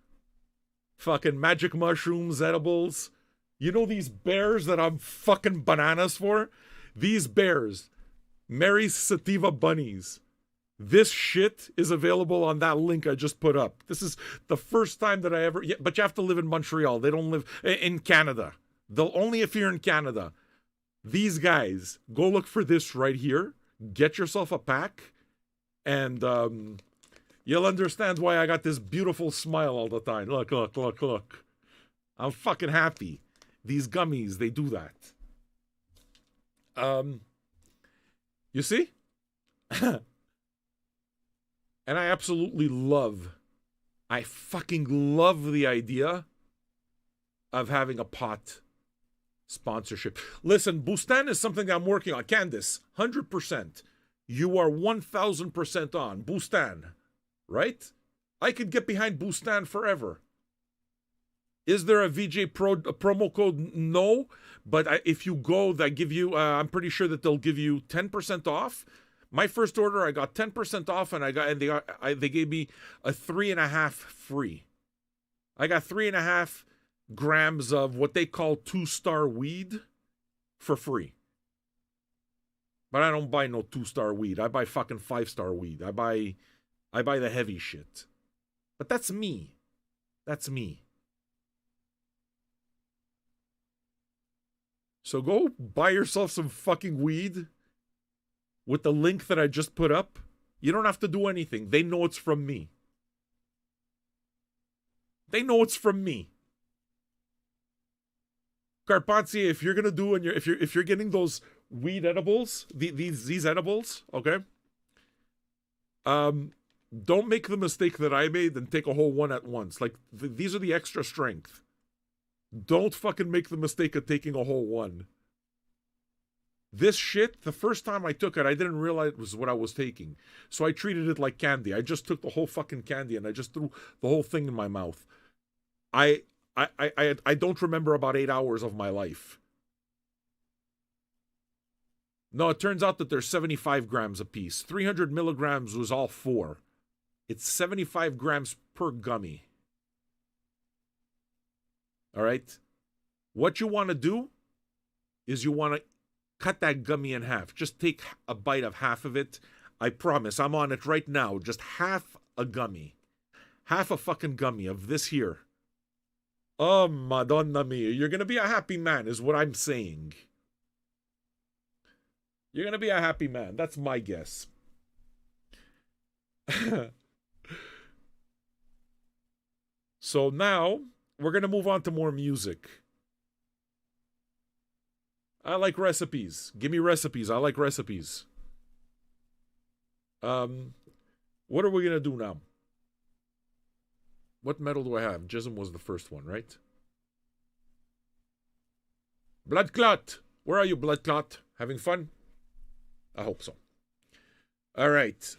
fucking magic mushrooms, edibles. You know these bears that I'm fucking bananas for? These bears, Mary's Sativa Bunnies. This shit is available on that link I just put up. This is the first time that I ever... Yeah, but you have to live in Montreal. They don't live in Canada. They'll only if you're in Canada. These guys, go look for this right here. Get yourself a pack. And you'll understand why I got this beautiful smile all the time. Look, look, look, look. I'm fucking happy. These gummies, they do that. You see? And I absolutely I fucking love the idea of having a pot sponsorship. Listen, Bustan is something I'm working on. Candice, 100%. You are 1,000% on. Bustan, right? I could get behind Bustan forever. Is there a VJ promo code? No, but if you go, they give you, I'm pretty sure that they'll give you 10% off. My first order, I got 10% off, and they gave me a 3.5 free. I got 3.5 grams of what they call 2-star weed for free. But I don't buy no 2-star weed. I buy fucking 5-star weed. I buy the heavy shit. But that's me. That's me. So go buy yourself some fucking weed with the link that I just put up. You don't have to do anything. They know it's from me. They know it's from me. Carpazzi, if you're gonna do and if you're getting those weed edibles, these edibles, okay? Don't make the mistake that I made and take a whole one at once. These are the extra strength. Don't fucking make the mistake of taking a whole one. This shit, the first time I took it, I didn't realize it was what I was taking. So I treated it like candy. I just took the whole fucking candy and I just threw the whole thing in my mouth. I don't remember about 8 hours of my life. No, it turns out that there's 75 grams a piece. 300 milligrams was all 4. It's 75 grams per gummy. All right? What you want to do is you want to cut that gummy in half. Just take a bite of half of it. I promise. I'm on it right now. Just half a gummy. Half a fucking gummy of this here. Oh, Madonna mia. You're going to be a happy man is what I'm saying. You're going to be a happy man. That's my guess. So now, we're going to move on to more music. I like recipes. Give me recipes. I like recipes. What are we gonna do now? What metal do I have? Gizzard was the first one, right? Blood Clot. Where are you, Blood Clot? Having fun? I hope so. All right.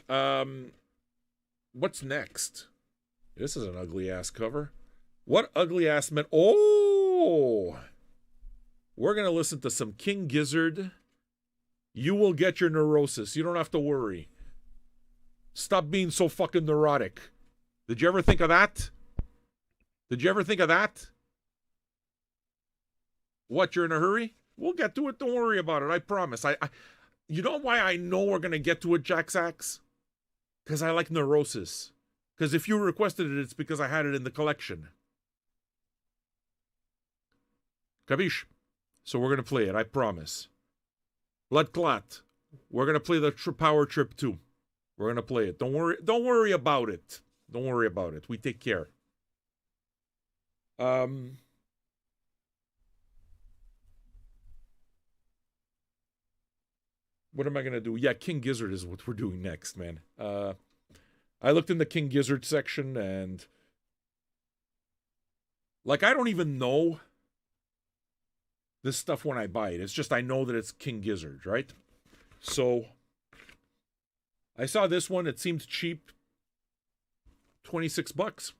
What's next? This is an ugly ass cover. What ugly ass metal? Oh! We're going to listen to some King Gizzard. You will get your neurosis. You don't have to worry. Stop being so fucking neurotic. Did you ever think of that? Did you ever think of that? What, you're in a hurry? We'll get to it. Don't worry about it. I promise. You know why I know we're going to get to it, Jack Sachs? Because I like neurosis. Because if you requested it, it's because I had it in the collection. Capiche? So we're going to play it, I promise. Blood Clot. We're going to play the Power Trip 2. We're going to play it. Don't worry about it. Don't worry about it. We take care. What am I going to do? Yeah, King Gizzard is what we're doing next, man. I looked in the King Gizzard section and... like, I don't even know this stuff when I buy it. It's just I know that it's King Gizzard, right? So, I saw this one. It seemed cheap. $26,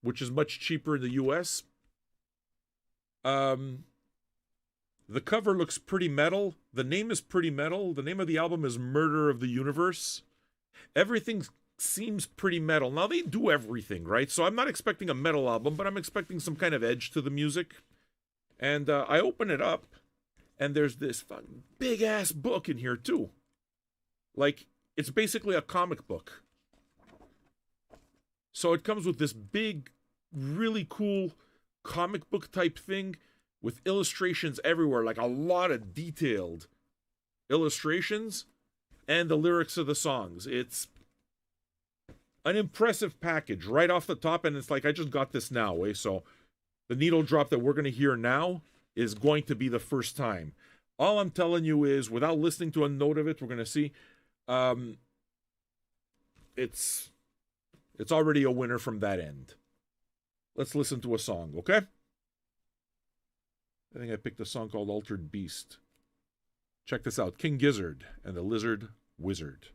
which is much cheaper in the US. The cover looks pretty metal. The name is pretty metal. The name of the album is Murder of the Universe. Everything seems pretty metal. Now, they do everything, right? So I'm not expecting a metal album, but I'm expecting some kind of edge to the music. And I open it up, and there's this fucking big-ass book in here, too. Like, it's basically a comic book. So it comes with this big, really cool comic book type thing with illustrations everywhere, like a lot of detailed illustrations and the lyrics of the songs. It's an impressive package right off the top, and it's like, I just got this now, eh? So the needle drop that we're going to hear now is going to be the first time. All I'm telling you is, without listening to a note of it, we're going to see, it's already a winner from that end. Let's listen to a song, okay? I think I picked a song called Altered Beast. Check this out. King Gizzard and the Lizard Wizard.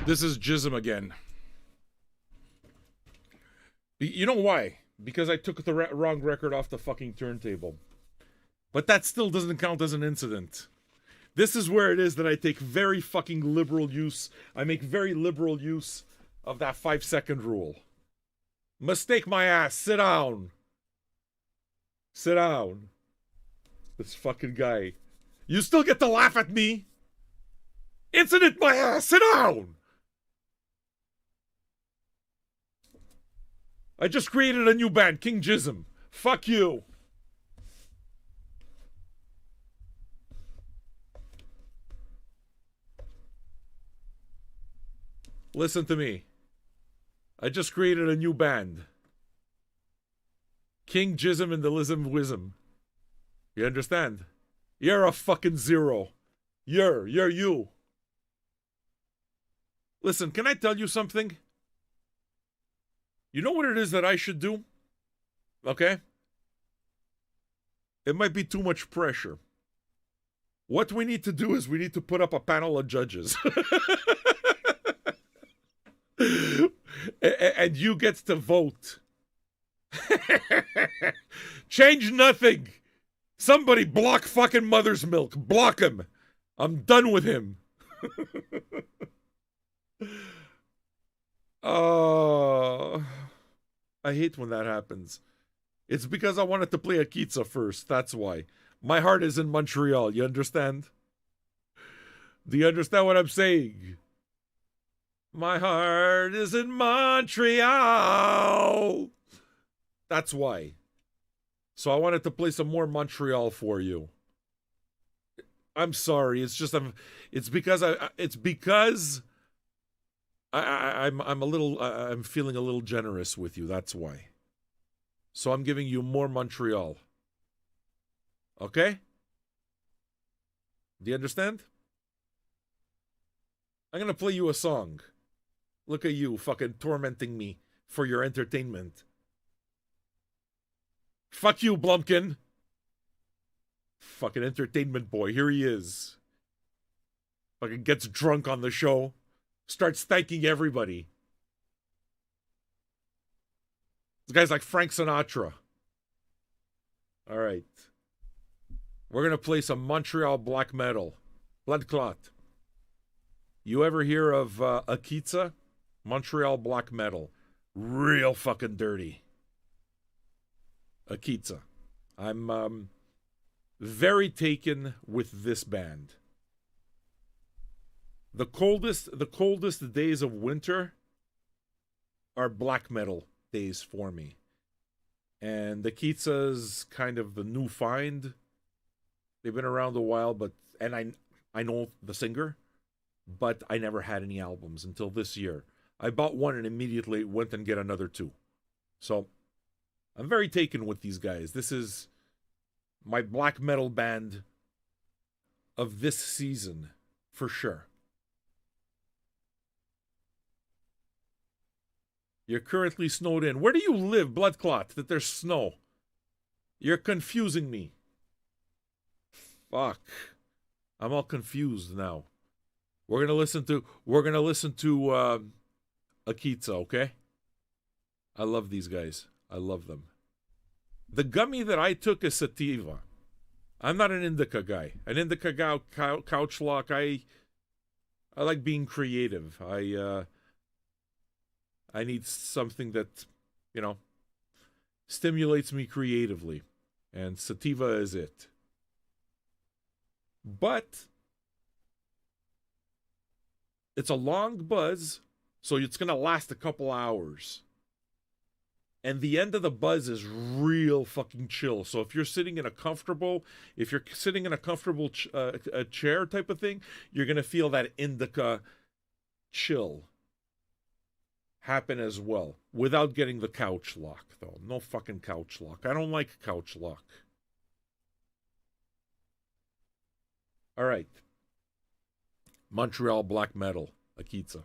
This is Gizzard again. You know why? Because I took the wrong record off the fucking turntable. But that still doesn't count as an incident. This is where it is that I take very fucking liberal use. I make very liberal use of that 5-second rule. Mistake my ass. Sit down. Sit down. This fucking guy. You still get to laugh at me? Incident my ass. Sit down. I just created a new band, King Gizzard. Fuck you. Listen to me. I just created a new band. King Jism and the Lism Wism. You understand? You're a fucking zero. You're you. Listen, can I tell you something? You know what it is that I should do? Okay? It might be too much pressure. What we need to do is we need to put up a panel of judges. And you get to vote. Change nothing. Somebody block fucking Mother's Milk. Block him. I'm done with him. I hate when that happens. It's because I wanted to play Akitsa first. That's why. My heart is in Montreal. You understand? Do you understand what I'm saying? My heart is in Montreal. That's why. So I wanted to play some more Montreal for you. I'm sorry. It's just it's because I'm feeling a little generous with you. That's why. So I'm giving you more Montreal. Okay? Do you understand? I'm going to play you a song. Look at you fucking tormenting me for your entertainment. Fuck you, Blumpkin. Fucking entertainment boy. Here he is. Fucking gets drunk on the show. Starts thanking everybody. This guy's like Frank Sinatra. All right. We're going to play some Montreal black metal. Blood Clot. You ever hear of Akitsa? Montreal black metal. Real fucking dirty. Akitsa. I'm very taken with this band. The coldest days of winter are black metal days for me. And Akitsa's kind of the new find. They've been around a while, and I know the singer, but I never had any albums until this year. I bought one and immediately went and get another two. So I'm very taken with these guys. This is my black metal band of this season, for sure. You're currently snowed in. Where do you live, Blood Clot, that there's snow? You're confusing me. Fuck. I'm all confused now. We're gonna listen to Akitsa, okay? I love these guys. I love them. The gummy that I took is sativa. I'm not an indica guy. An indica couch lock. I like being creative. I need something that, stimulates me creatively. And sativa is it. But it's a long buzz, so it's going to last a couple hours. And the end of the buzz is real fucking chill. So if you're sitting in a comfortable chair type of thing, you're going to feel that indica chill happen as well, without getting the couch lock, though. No fucking couch lock. I don't like couch lock. All right. Montreal black metal, Akitsa.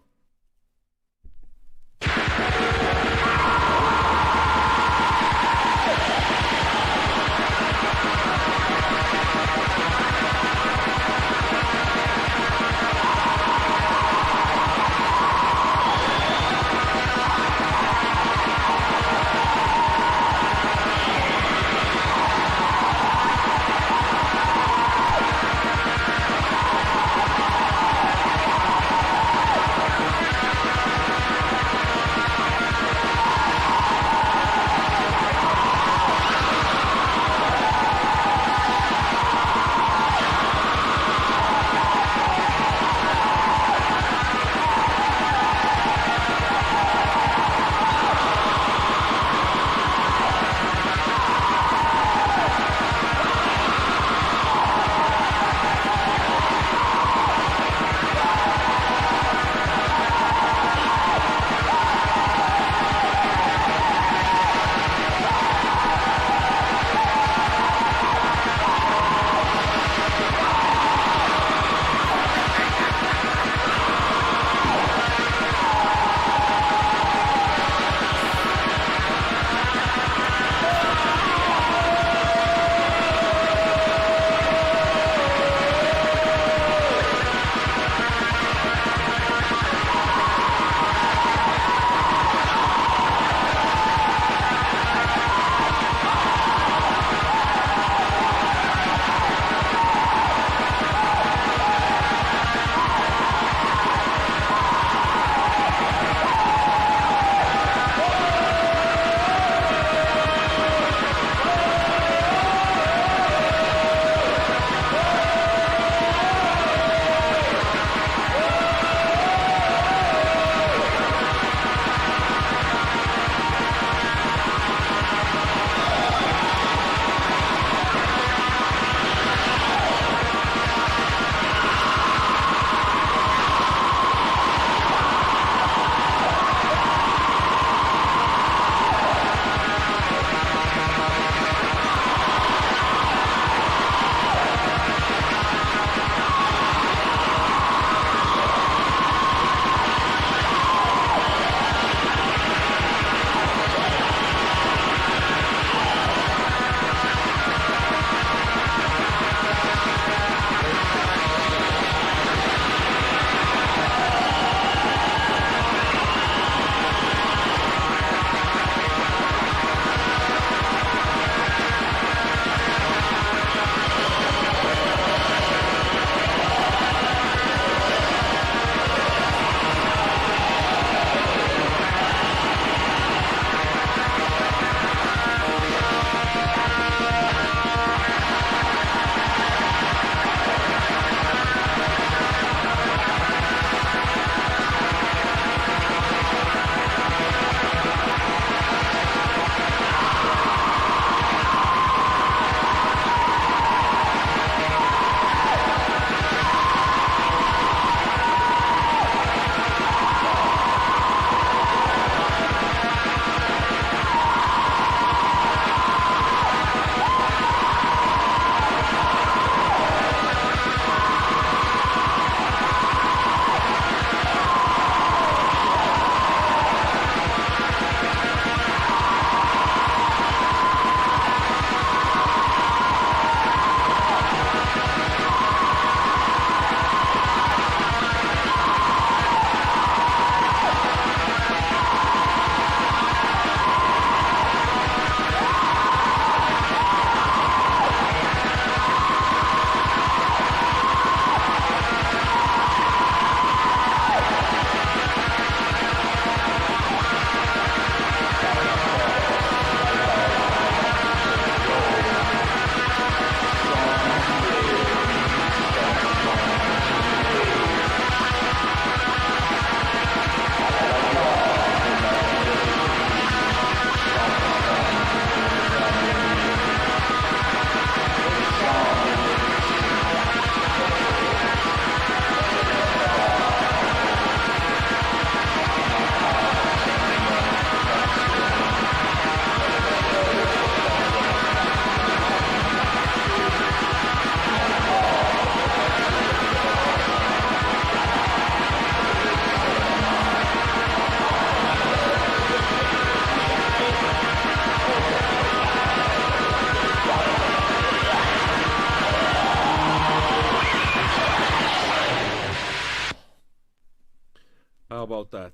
about that.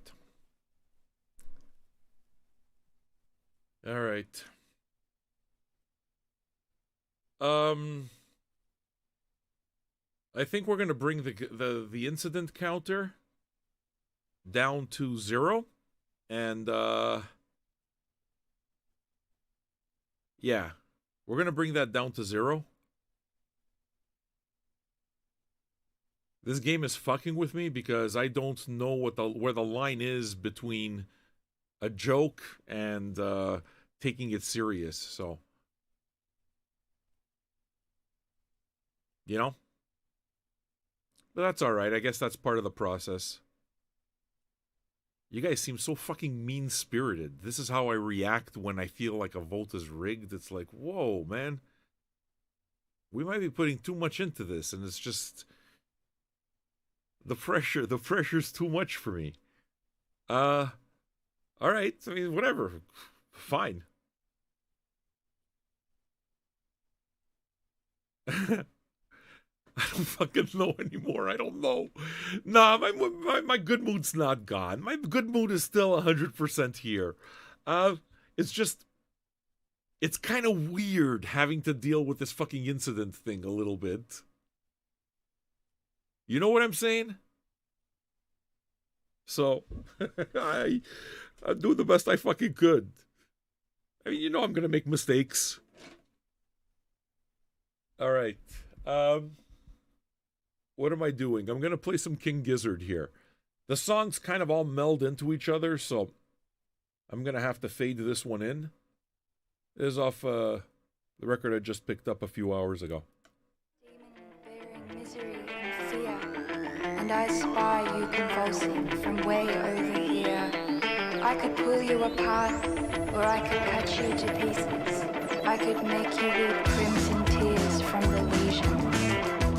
All right. I think we're gonna bring the incident counter down to 0, and yeah, we're gonna bring that down to 0. This game is fucking with me because I don't know where the line is between a joke and taking it serious. So, you know, but that's all right. I guess that's part of the process. You guys seem so fucking mean-spirited. This is how I react when I feel like a vote is rigged. It's like, whoa, man. We might be putting too much into this, and it's just the pressure's too much for me. All right. I mean, whatever. Fine. I don't fucking know anymore. I don't know. Nah, my good mood's not gone. My good mood is still 100% here. It's just, it's kind of weird having to deal with this fucking incident thing a little bit. You know what I'm saying? So, I do the best I fucking could. I mean, you know I'm gonna make mistakes. All right. What am I doing? I'm gonna play some King Gizzard here. The songs kind of all meld into each other, so I'm gonna have to fade this one in. This is off the record I just picked up a few hours ago. Bearing misery and fear, and I spy you convulsing from way over here. I could pull you apart, or I could cut you to pieces. I could make you weep crimson tears from the lesions.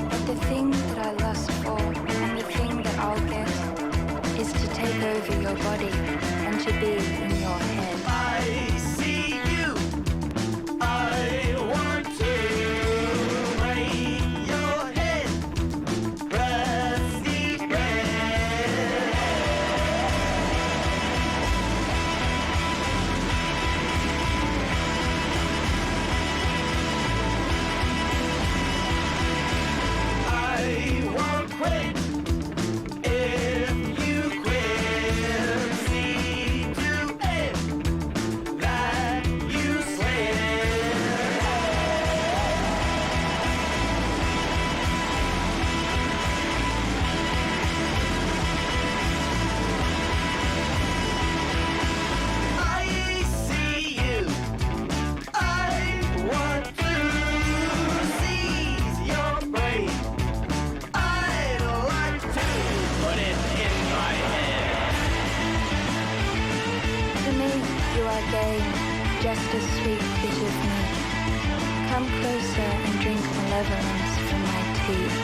But the thing that I lust for, and the thing that I'll get, is to take over your body and to be in your head. I see you. I want to make your head rusty red. I won't quit if you quit. See to it that you swear. I see you. I want to seize your brain. I'd like to put it in my head. To me, you are game, just a sweet bit of meat. Come closer and drink malevolence from my teeth.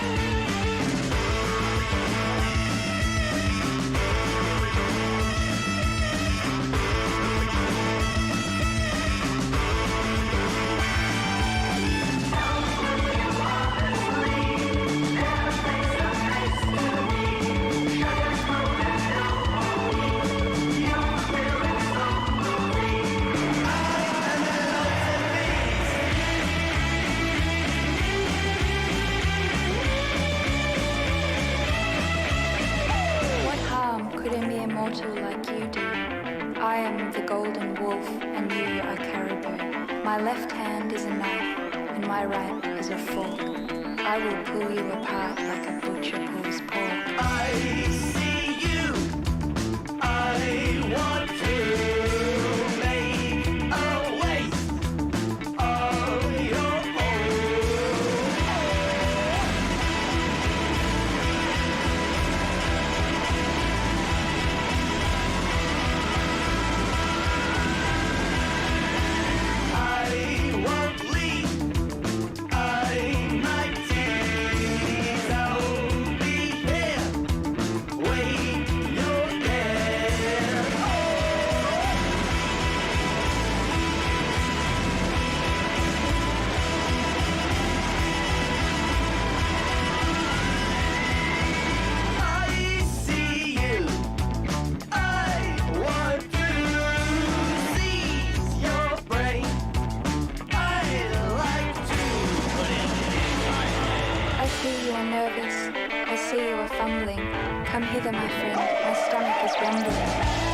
What harm could a mere mortal like you do? I am the golden wolf, and you are caribou. My left hand is a knife, and my right is a fork. I will pull you apart like a butcher pulls pork. I see you. I want to make a waste of your I won't leave. I might tease. I'll be here. stumbling. Come hither, my friend, my stomach is rumbling.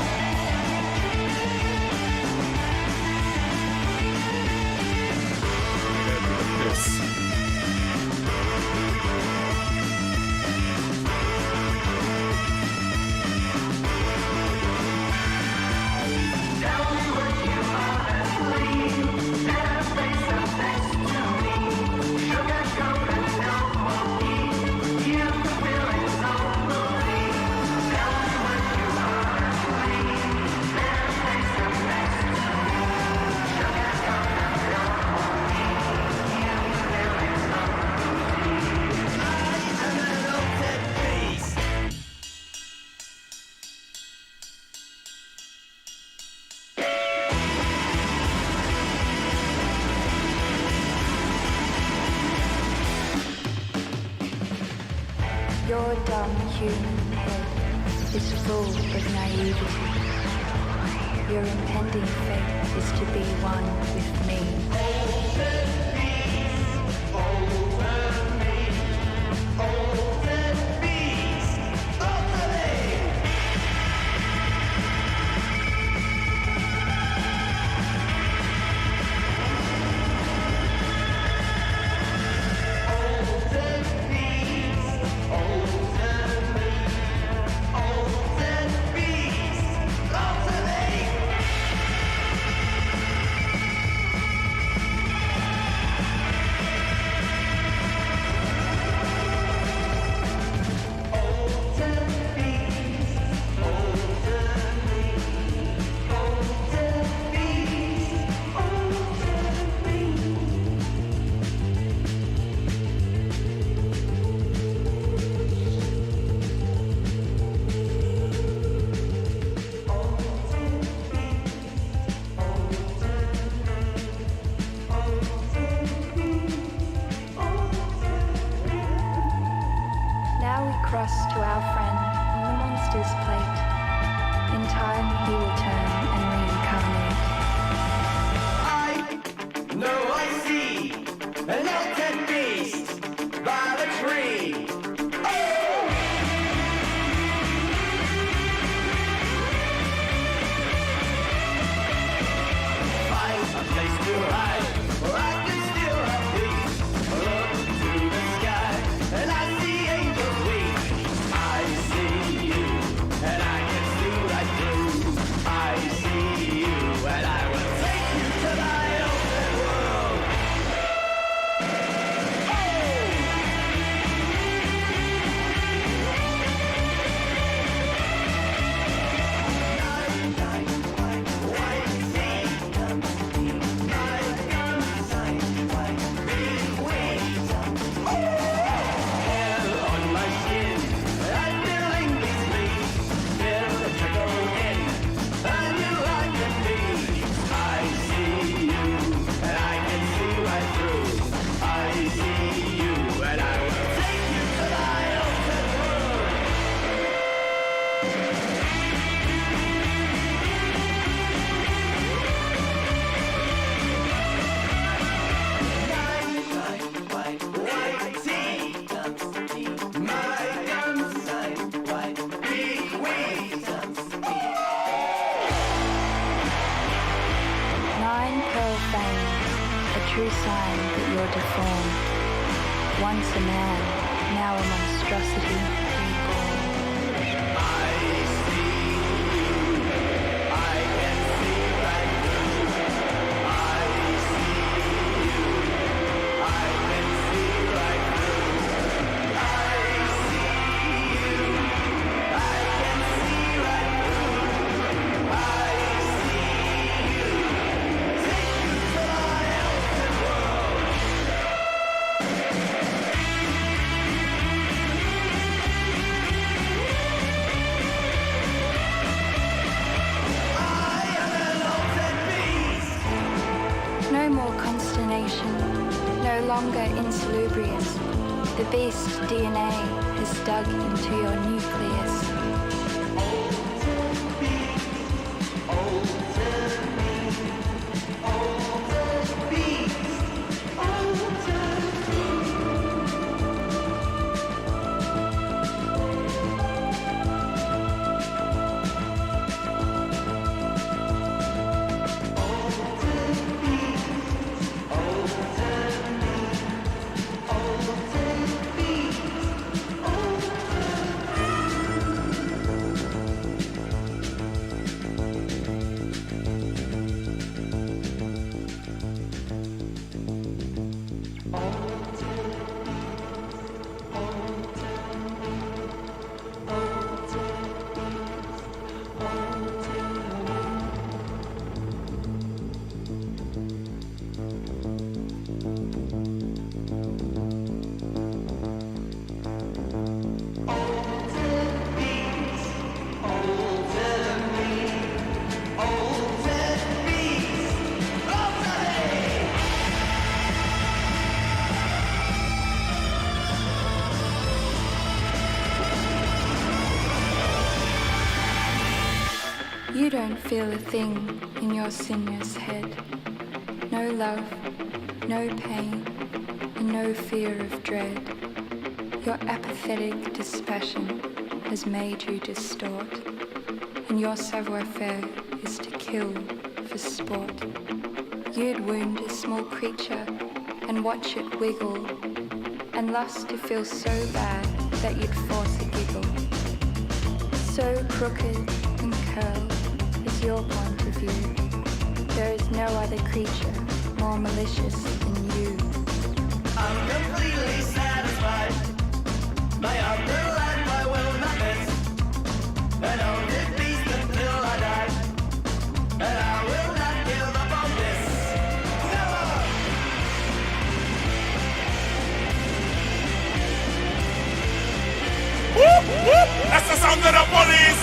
Your dumb human head is full of naivety. Your impending fate is to be one with me. To our friend on the monster's plate. In time he will turn and reincarnate. I know I see an altered beast by the tree. Oh! Find a place to hide, or I can still have peace. Look to the sky, and I see angels weep. I see you, and I can see right through. I see you, and I will take you to my open world. True sign that you're deformed. Once a man, now a monstrosity reborn. I see you. I can see right through. I see you. I can see right through. I see you. I can see right through. I see you. Take you to my open world. No more consternation, no longer insalubrious. The beast DNA has dug into your nucleus. don't feel a thing in your sinuous head. No love, no pain, and no fear of dread. Your apathetic dispassion has made you distort, and your savoir-faire is to kill for sport. You'd wound a small creature and watch it wiggle, and lust to feel so bad that you'd force a giggle. So crooked and curled is your point of view. There is no other creature more malicious than you. I'm completely satisfied. My afterlife I will not miss. And own this beast until I die. And I will not give up on this. Never! Whoop, whoop, that's the sound of the police.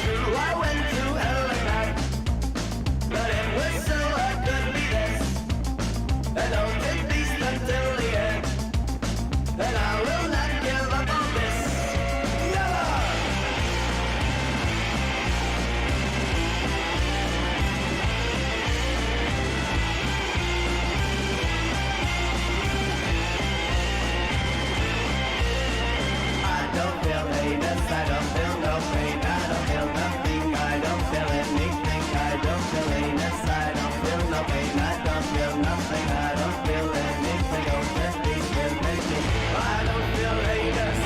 True, I went to hell and back, but it was so I could be this. And own this beast until the end. And I will not give up on this. Never! I don't feel heinous, I don't feel no pain, I don't feel nothing, I don't feel anything, I don't feel heinous, I don't feel no pain, I don't feel nothing, I don't feel anything, oh just be with me. I don't feel heinous,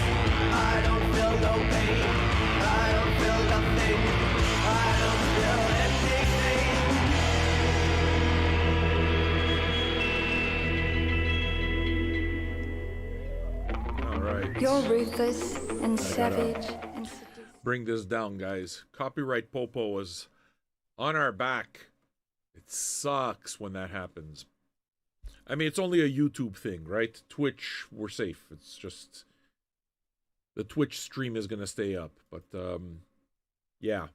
I don't feel no pain, I don't feel nothing, I don't feel anything. All right. You're ruthless and savage and sadistic. Bring this down, guys. Copyright Popo is on our back. It sucks when that happens. I mean, it's only a YouTube thing, right? Twitch, we're safe. It's just the Twitch stream is going to stay up. But, yeah.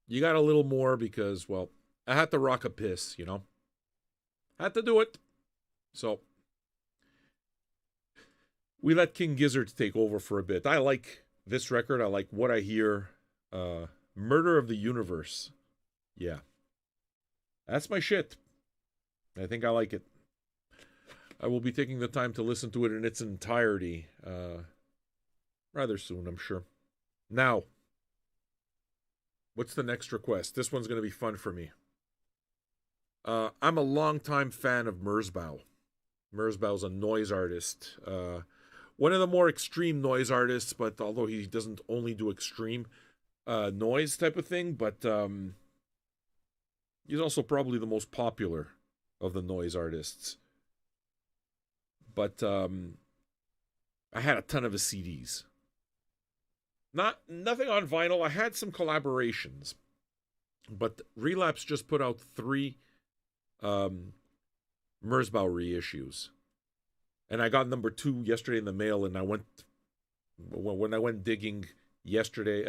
You got a little more because, well, I had to rock a piss, you know? Had to do it. So, we let King Gizzard take over for a bit. I like this record. I like what I hear. Murder of the Universe. Yeah. That's my shit. I think I like it. I will be taking the time to listen to it in its entirety. Rather soon, I'm sure. Now, what's the next request? This one's going to be fun for me. I'm a longtime fan of Merzbow. Merzbow's a noise artist. One of the more extreme noise artists, but although he doesn't only do extreme noise type of thing, but he's also probably the most popular of the noise artists. But I had a ton of his CDs. Nothing on vinyl. I had some collaborations, but Relapse just put out 3 Merzbow reissues. And I got number 2 yesterday in the mail, and when I went digging yesterday,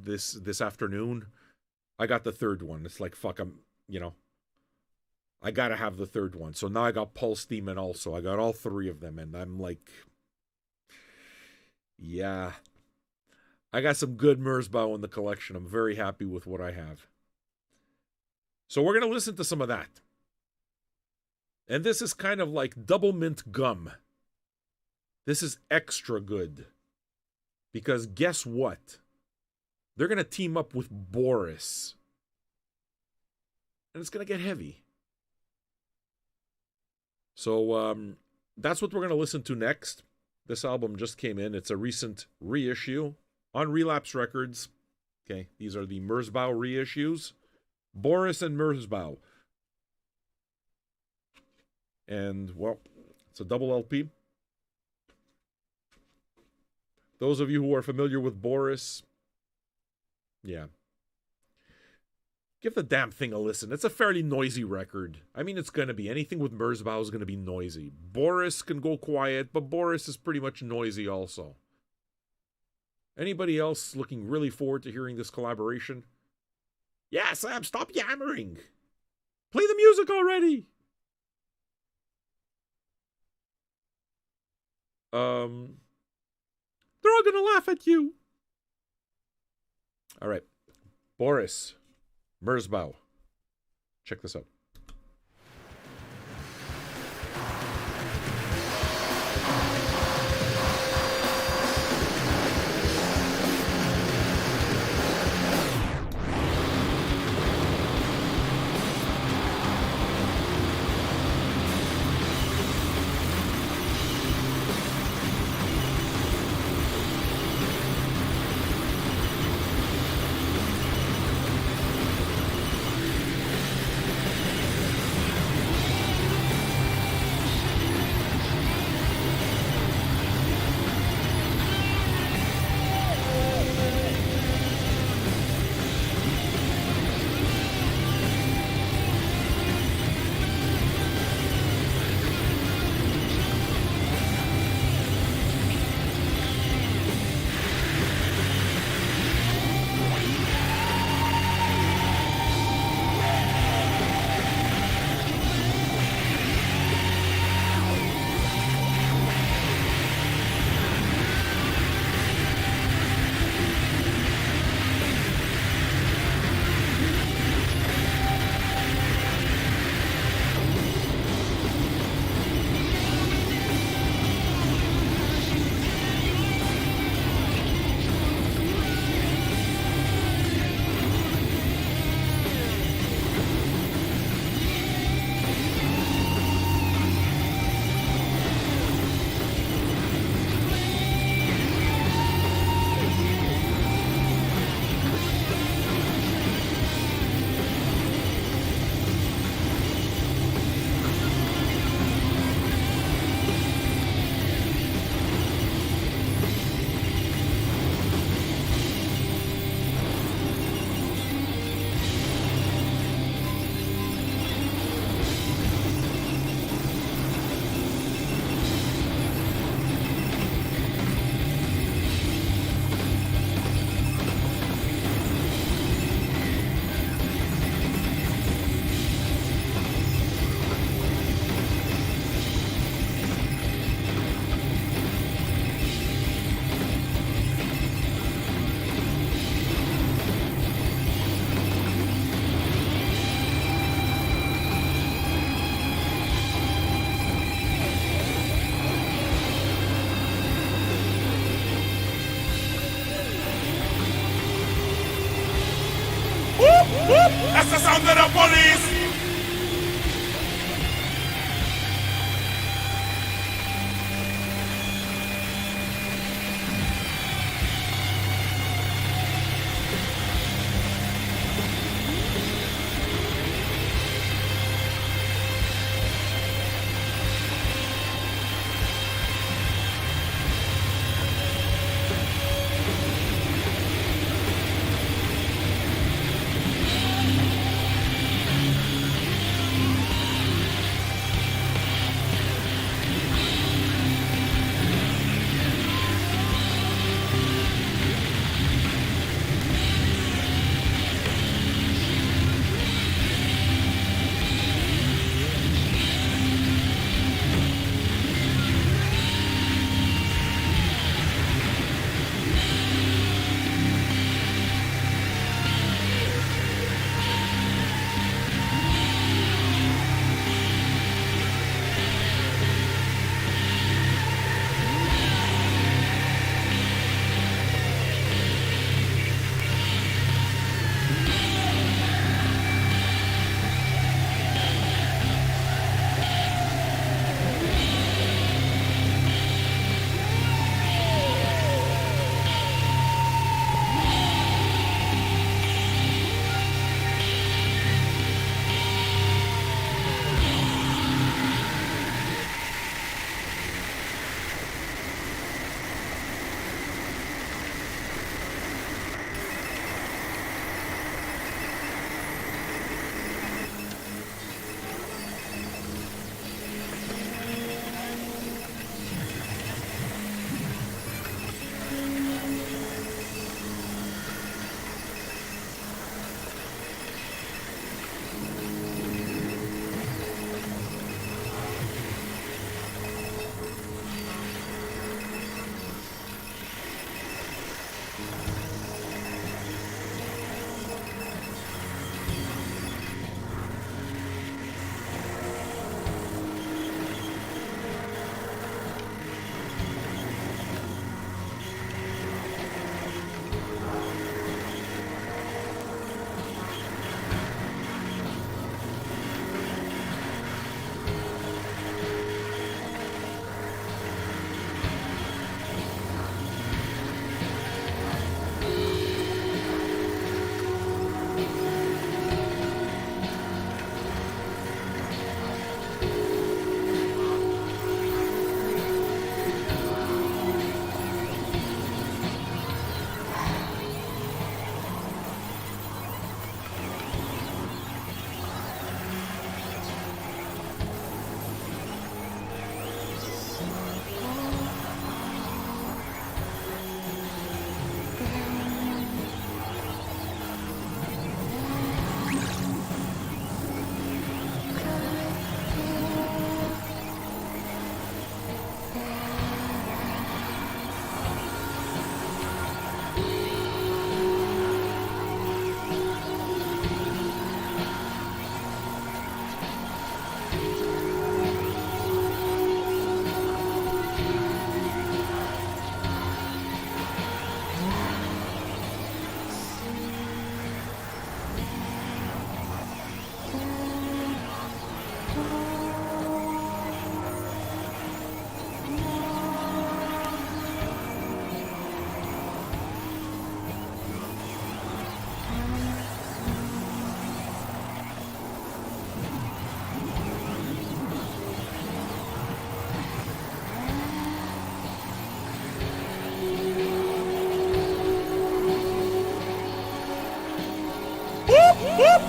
this afternoon, I got the 3rd one. It's like, fuck, I gotta have the 3rd one. So now I got Pulse Demon also. I got all 3 of them, and I'm like, yeah. I got some good Merzbow in the collection. I'm very happy with what I have. So we're gonna listen to some of that. And this is kind of like double mint gum. This is extra good. Because guess what? They're going to team up with Boris. And it's going to get heavy. So that's what we're going to listen to next. This album just came in. It's a recent reissue on Relapse Records. Okay, these are the Merzbow reissues. Boris and Merzbow. And, well, it's a double LP. Those of you who are familiar with Boris, yeah. Give the damn thing a listen. It's a fairly noisy record. I mean, it's going to be. Anything with Merzbow is going to be noisy. Boris can go quiet, but Boris is pretty much noisy also. Anybody else looking really forward to hearing this collaboration? Yeah, Sam, stop yammering. Play the music already. They're all gonna laugh at you. All right. Boris. Merzbow. Check this out. That's the sound of the police.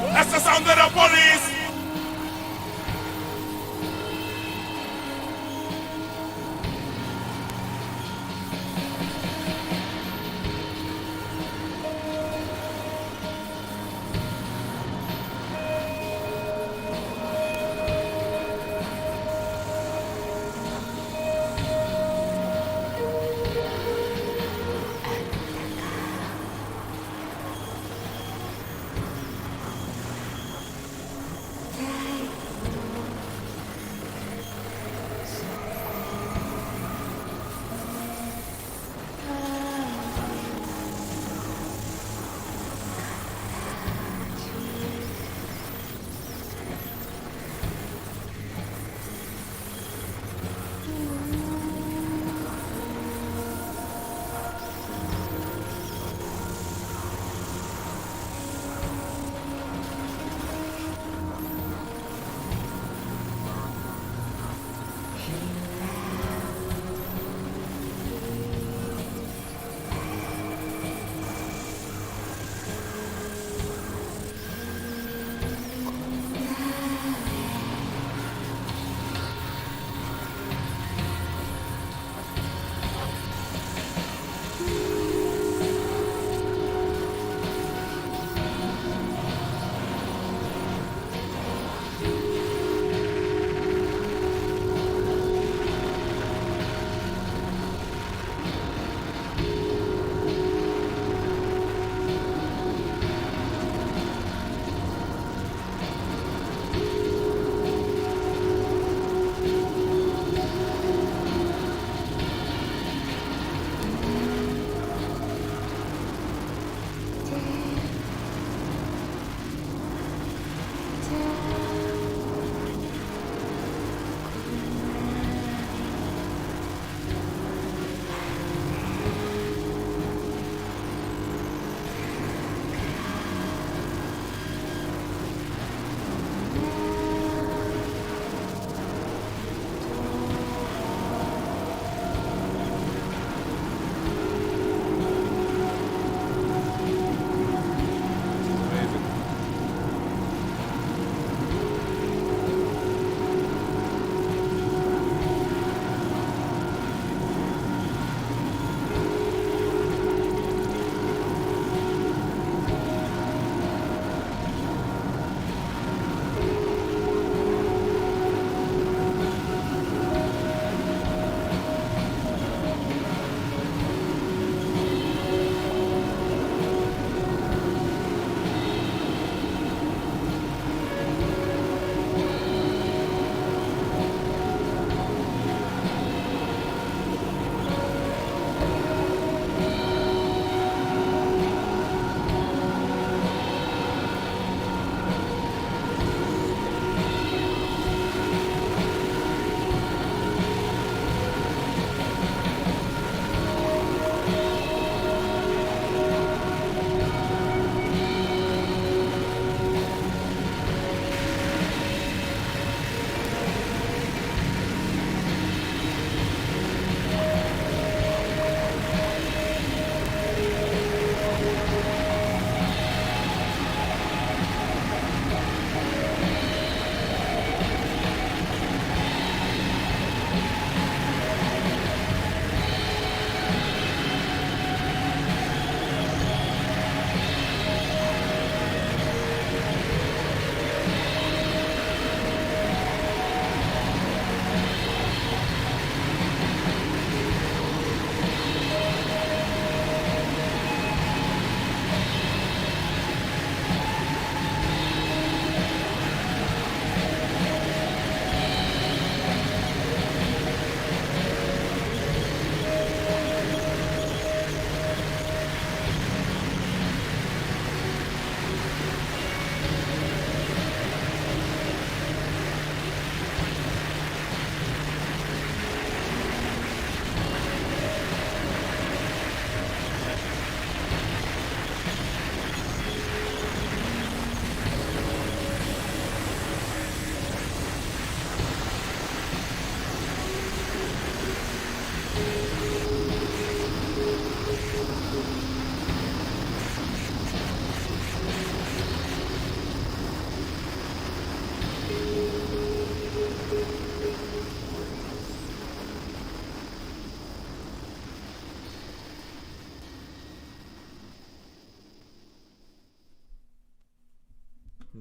That's the sound of the police.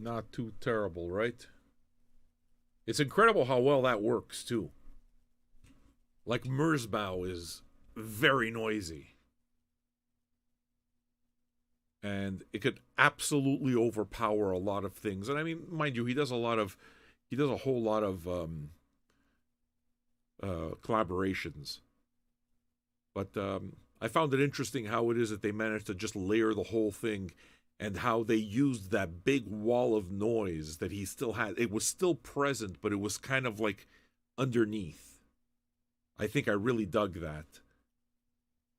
not too terrible, right? It's incredible how well that works, too. Like, Merzbow is very noisy. And it could absolutely overpower a lot of things. And I mean, mind you, he does a whole lot of collaborations. But I found it interesting how it is that they managed to just layer the whole thing, and how they used that big wall of noise that he still had. It was still present, but it was kind of like underneath. I think I really dug that.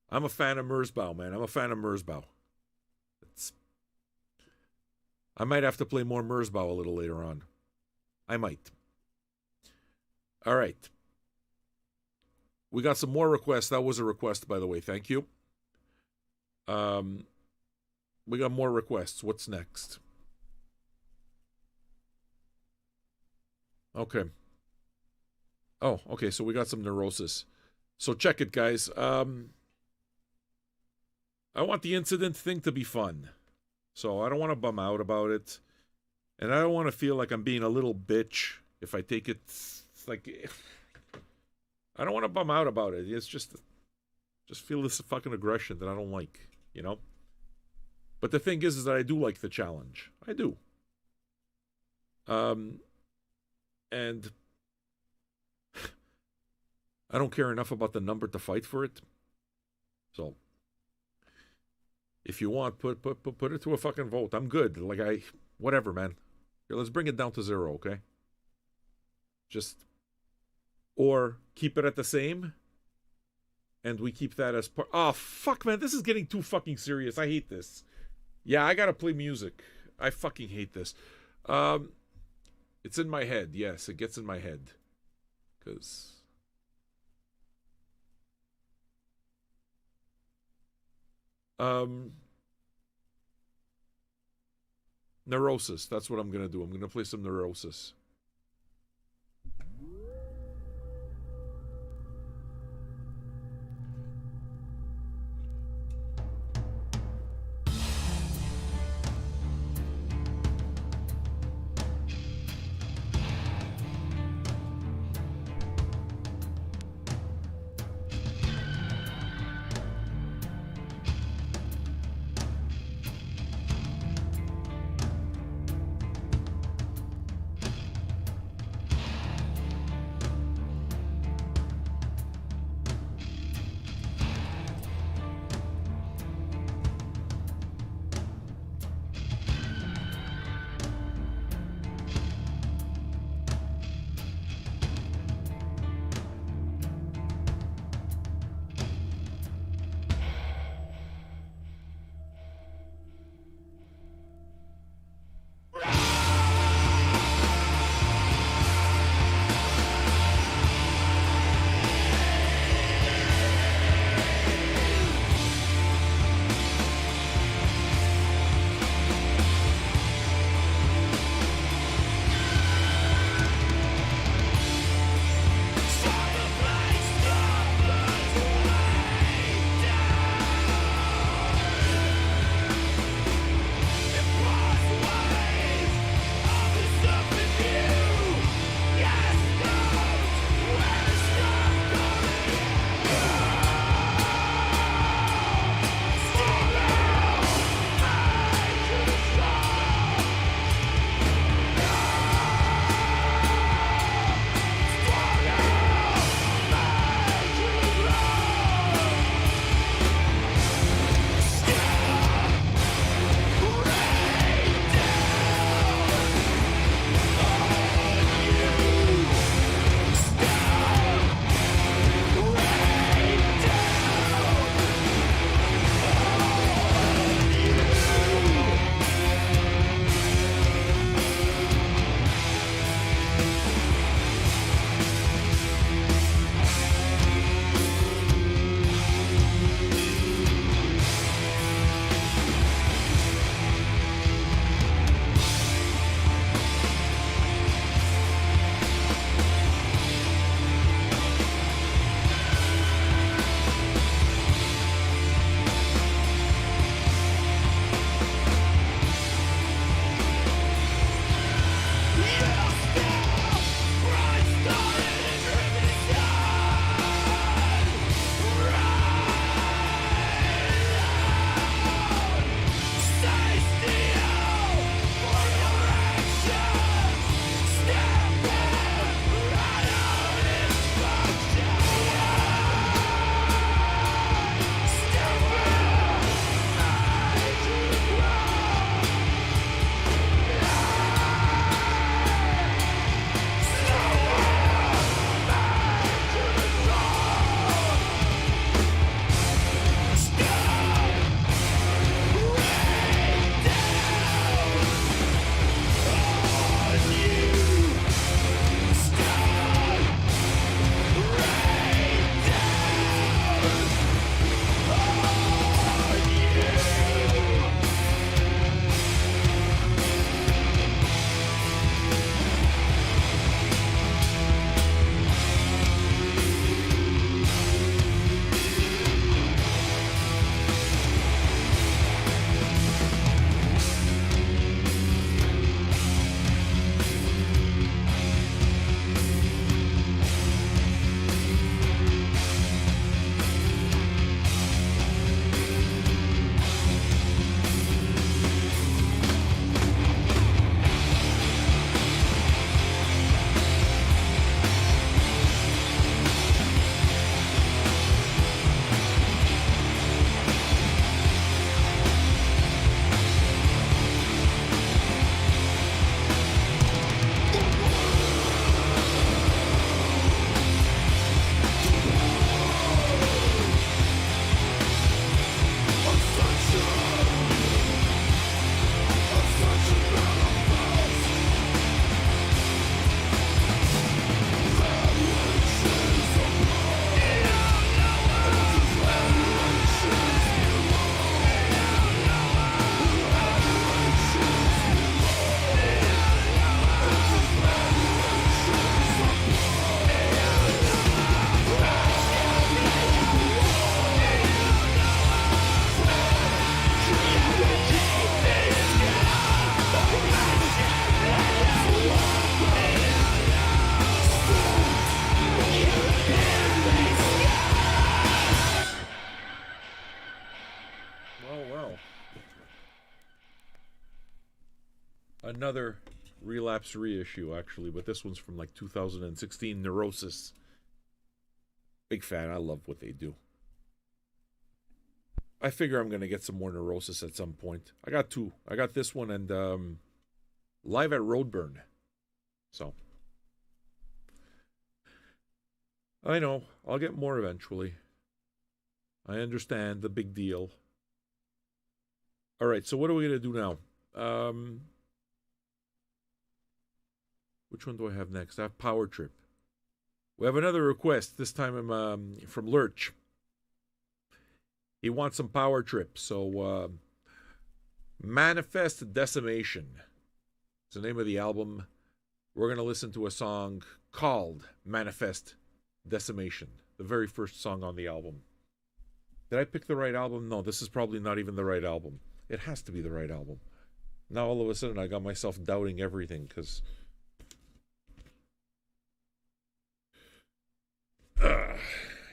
I'm a fan of Merzbow, man. I'm a fan of Merzbow. I might have to play more Merzbow a little later on. I might. All right. We got some more requests. That was a request, by the way. Thank you. We got more requests. What's next? Okay. Oh, okay. So we got some neurosis. So check it, guys. I want the incident thing to be fun. So I don't want to bum out about it. And I don't want to feel like I'm being a little bitch if I take it. Like, I don't want to bum out about it. It's just feel this fucking aggression that I don't like, you know? But the thing is that I do like the challenge. I do. And I don't care enough about the number to fight for it. So if you want, put it to a fucking vote. I'm good. Like, whatever, man. Here, let's bring it down to 0, okay? Or keep it at the same, and we keep that as part. Oh, fuck, man. This is getting too fucking serious. I hate this. Yeah, I gotta play music. I fucking hate this. It's in my head. Yes, it gets in my head. Because... Neurosis. That's what I'm gonna do. I'm gonna play some Neurosis. another Relapse reissue, actually, but this one's from like 2016, Neurosis. Big fan. I love what they do. I figure I'm going to get some more Neurosis at some point. I got two. I got this one and Live at Roadburn. So, I know. I'll get more eventually. I understand the big deal. All right, so what are we going to do now? Which one do I have next? I have Power Trip. We have another request. This time I'm from Lurch. He wants some Power Trip. So, Manifest Decimation. It's the name of the album. We're going to listen to a song called Manifest Decimation. The very first song on the album. Did I pick the right album? No, this is probably not even the right album. It has to be the right album. Now all of a sudden I got myself doubting everything because...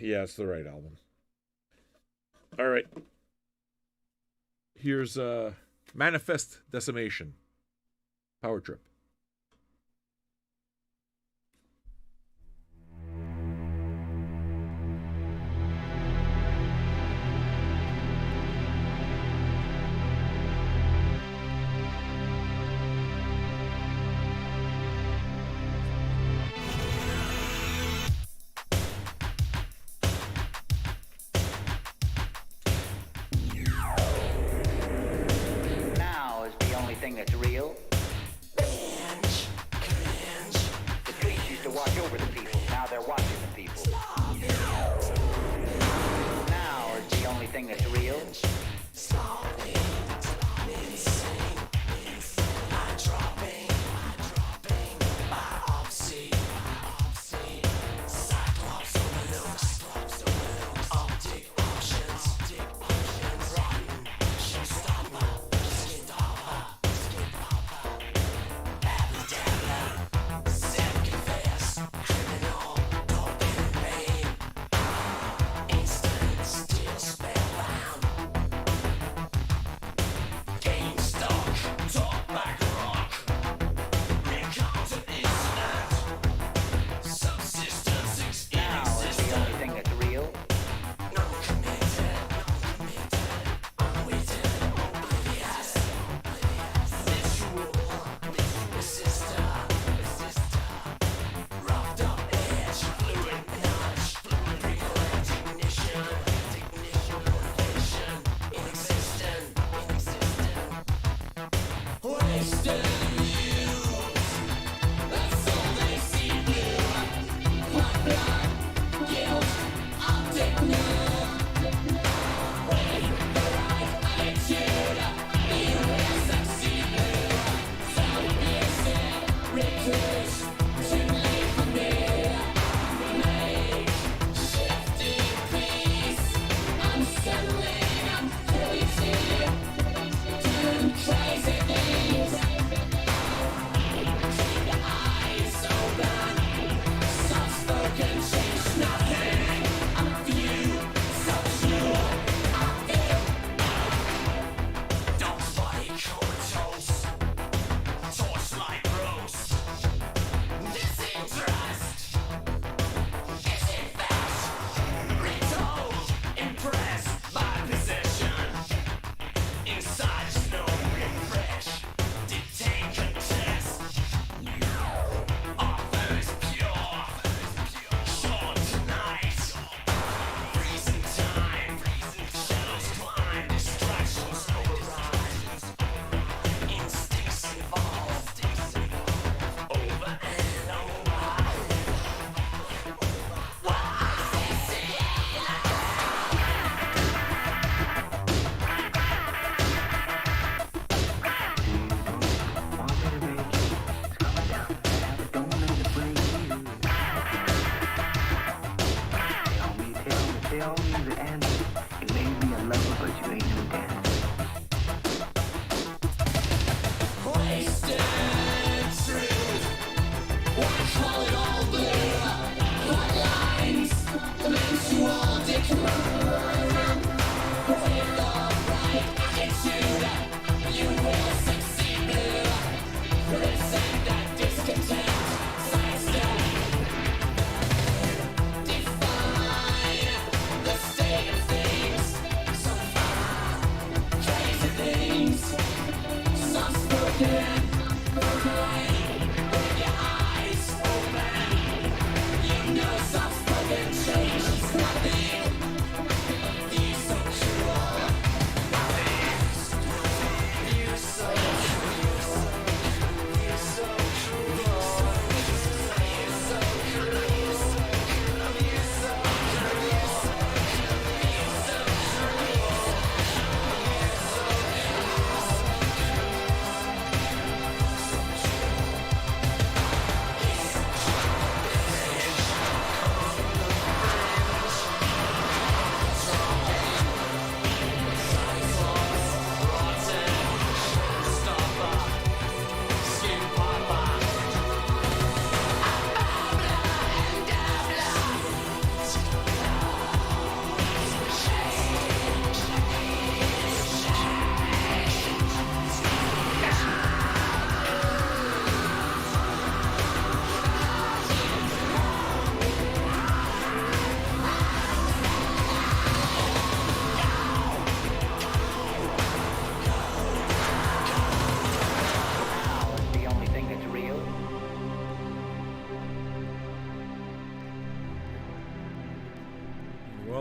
yeah, it's the right album. All right. Here's Manifest Decimation. Power Trip. Thing that's real. Binge, cringe. The streets used to watch over the people. Now they're watching the people. Now is the only thing that's real.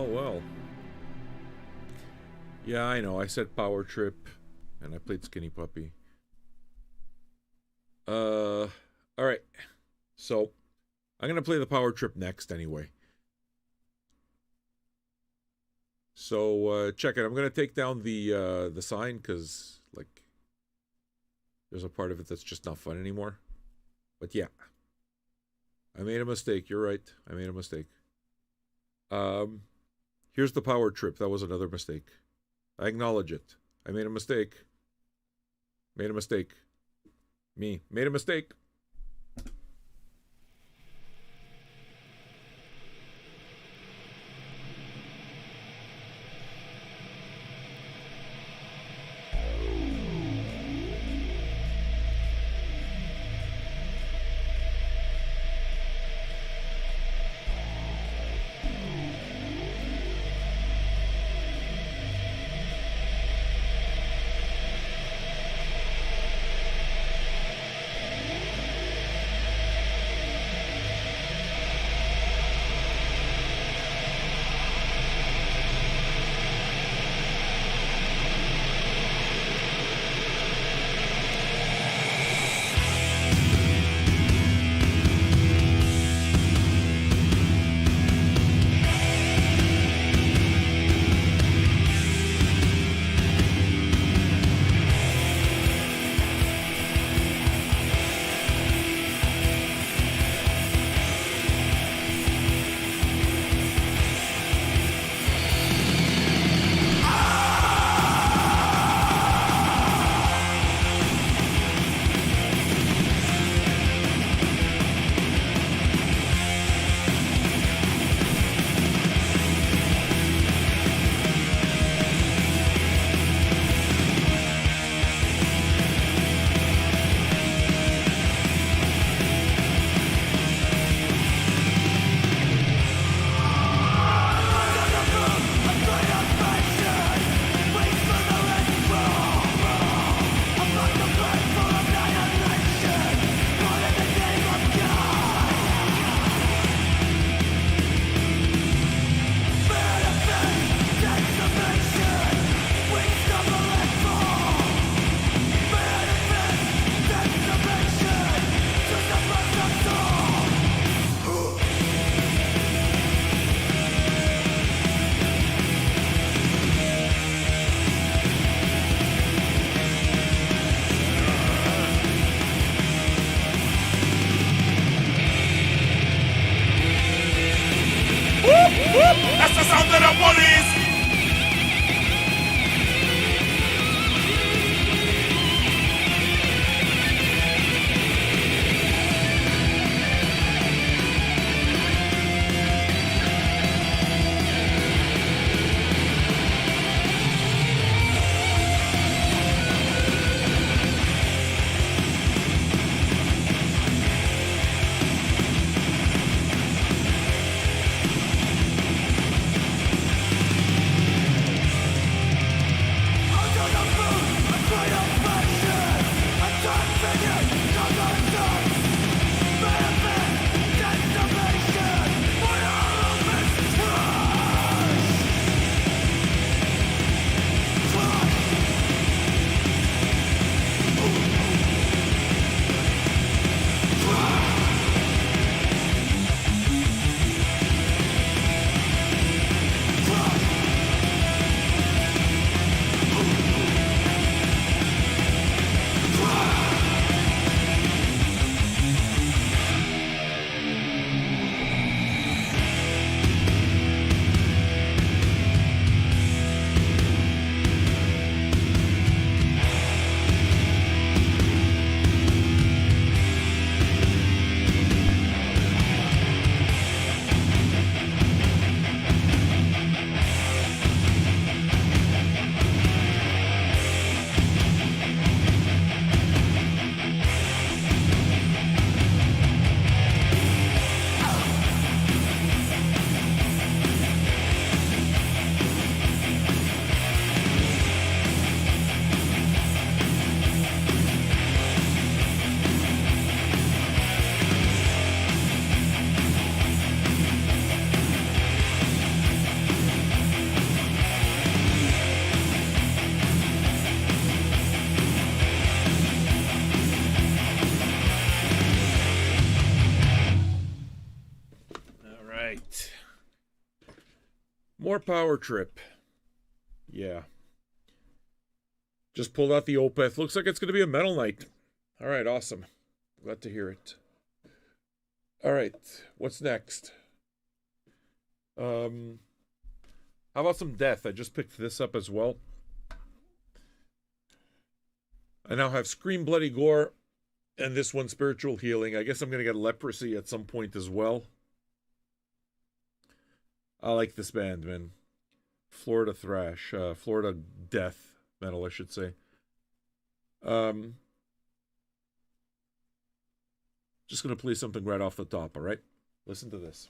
Well. Yeah, I know. I said Power Trip, and I played Skinny Puppy. All right. So, I'm going to play the Power Trip next anyway. So, check it. I'm going to take down the sign, because, like, there's a part of it that's just not fun anymore. But, yeah. I made a mistake. You're right. I made a mistake. Here's the Power Trip. That was another mistake. I acknowledge it. I made a mistake. Made a mistake. Me. Made a mistake. That's the sound of the police. More Power Trip. Yeah. Just pulled out the Opeth. Looks like it's going to be a metal night. All right, awesome. Glad to hear it. All right, what's next? How about some death? I just picked this up as well. I now have Scream Bloody Gore and this one, Spiritual Healing. I guess I'm going to get Leprosy at some point as well. I like this band, man. Florida thrash, Florida death metal, I should say. Just going to play something right off the top, all right? Listen to this.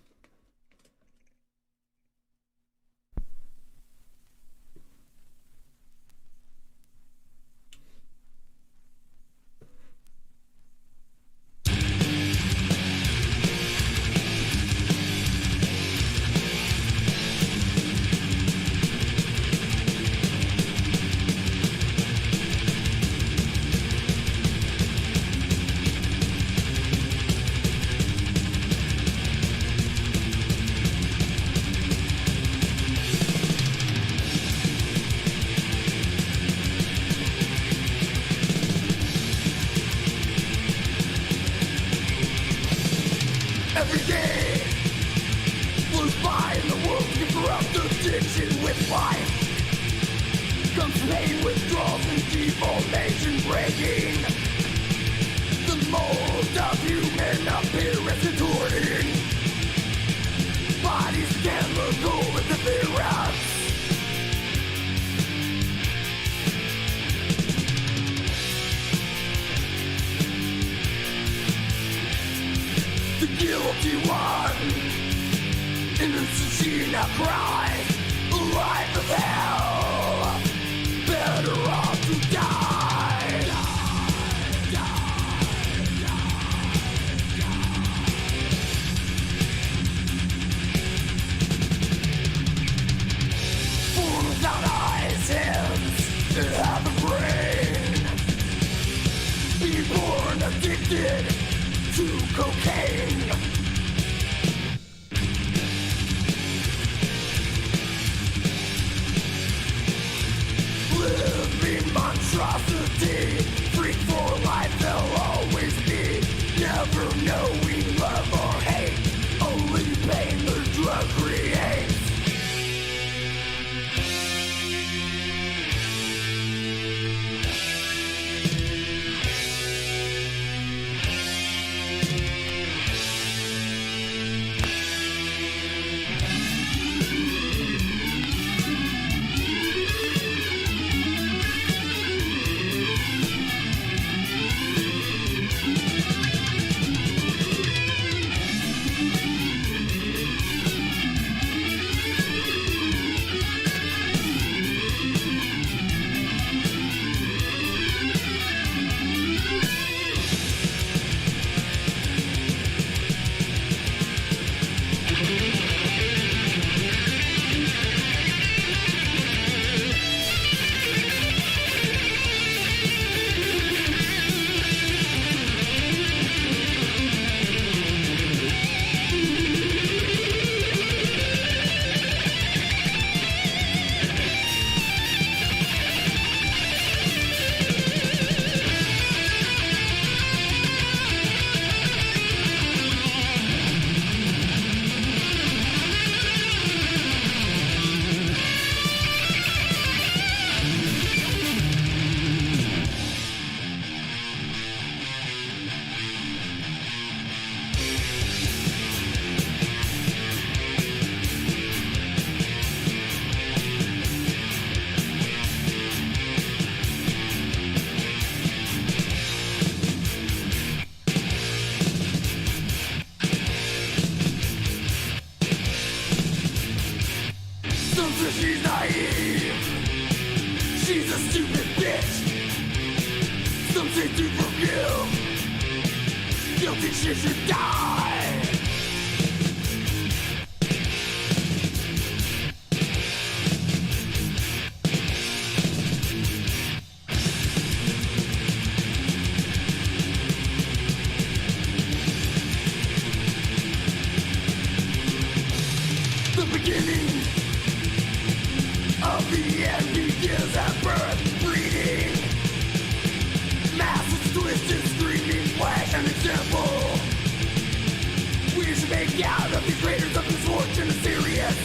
Yeah, the creators of misfortune is serious.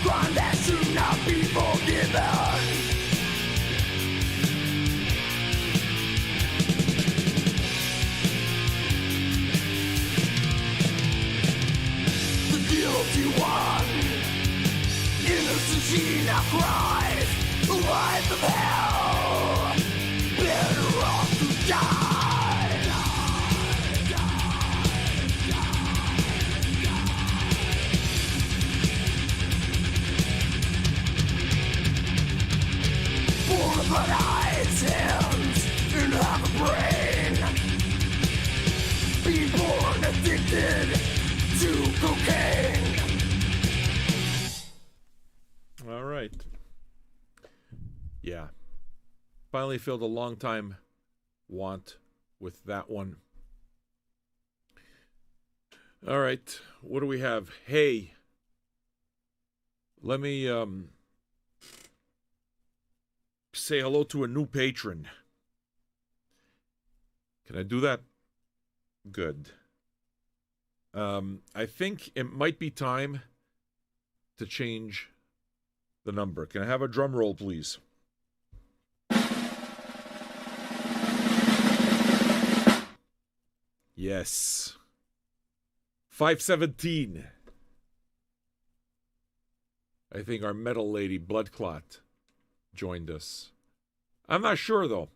Crime that should not be forgiven. The guilty one, innocent she now cries. The life of hell, better off to die. Born but eyes, hands, and have a brain. Be born addicted to cocaine. All right. Yeah. Finally filled a long time want with that one. All right. What do we have? Hey. Let me say hello to a new patron. Can I do that? Good. I think it might be time to change the number. Can I have a drum roll, please? Yes. 517. I think our metal lady, Blood Clot, joined us. I'm not sure, though.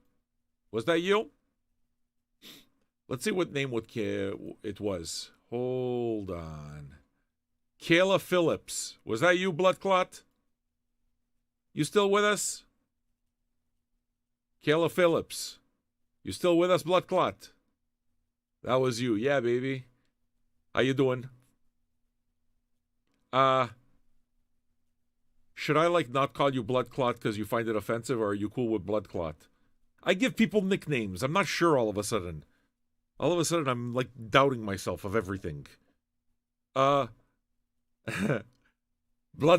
Was that you? Let's see what name it was. Hold on. Kayla Phillips. Was that you, Blood Clot? You still with us? Kayla Phillips. You still with us, Blood Clot? That was you. Yeah, baby. How you doing? Should I, not call you Blood Clot because you find it offensive, or are you cool with Blood Clot? I give people nicknames. I'm not sure all of a sudden. All of a sudden, I'm, doubting myself of everything. Blood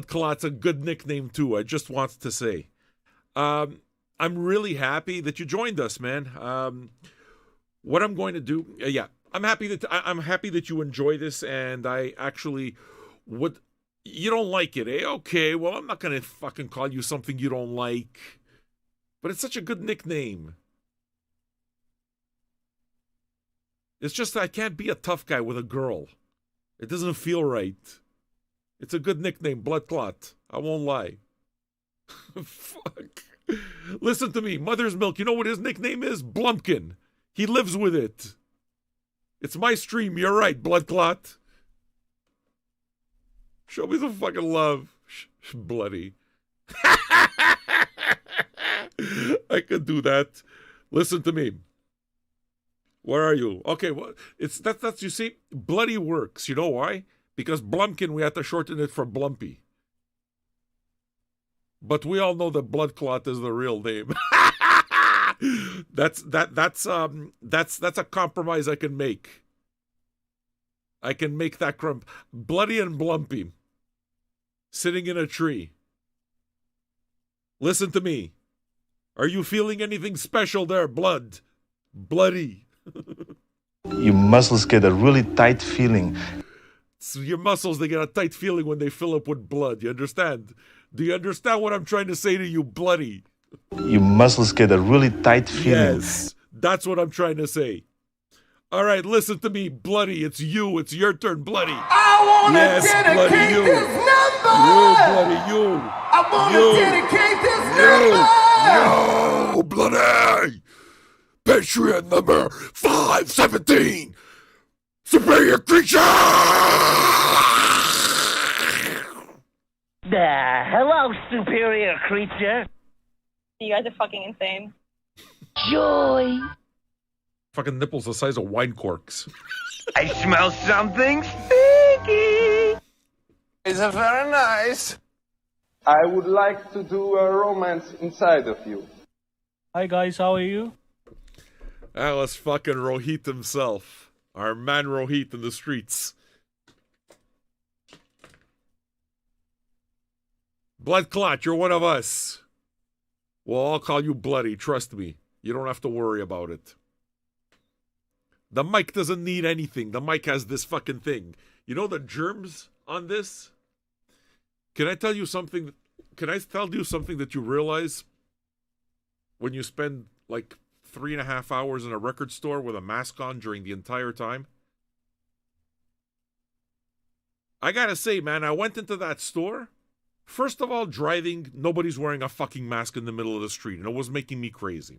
Clot's a good nickname, too. I just want to say. I'm really happy that you joined us, man. What I'm going to do... I'm happy that you enjoy this, and I actually would... You don't like it, eh? Okay, well, I'm not going to fucking call you something you don't like. But it's such a good nickname. It's just that I can't be a tough guy with a girl. It doesn't feel right. It's a good nickname, Blood Clot. I won't lie. Fuck. Listen to me, Mother's Milk. You know what his nickname is? Blumpkin. He lives with it. It's my stream. You're right, Blood Clot. Show me some fucking love. Bloody. I could do that. Listen to me. Where are you? Okay, well, that's you see, Bloody works. You know why? Because Blumpkin, we had to shorten it for Blumpy. But we all know that Blood Clot is the real name. That's a compromise I can make. I can make that Bloody and Blumpy sitting in a tree. Listen to me. Are you feeling anything special there, Blood? Bloody. Your muscles get a really tight feeling. So your muscles, they get a tight feeling when they fill up with blood. You understand? Do you understand what I'm trying to say to you, Bloody? Your muscles get a really tight feeling. Yes, that's what I'm trying to say. All right, listen to me, Bloody. It's you. It's your turn, Bloody. I want to dedicate this number. You, Bloody, you. I want to dedicate this number. You, Bloody. Patreon number 517. Superior Creature. Hello, Superior Creature. You guys are fucking insane. Joy. Fucking nipples the size of wine corks. I smell something stinky. It's very nice. I would like to do a romance inside of you. Hi guys, how are you? That was fucking Rohit himself. Our man Rohit in the streets. Blood Clot, you're one of us. Well, I'll call you Bloody, trust me. You don't have to worry about it. The mic doesn't need anything. The mic has this fucking thing. You know the germs on this? Can I tell you something? Can I tell you something that you realize when you spend like 3.5 hours in a record store with a mask on during the entire time? I gotta say, man, I went into that store. First of all, driving, nobody's wearing a fucking mask in the middle of the street, and it was making me crazy.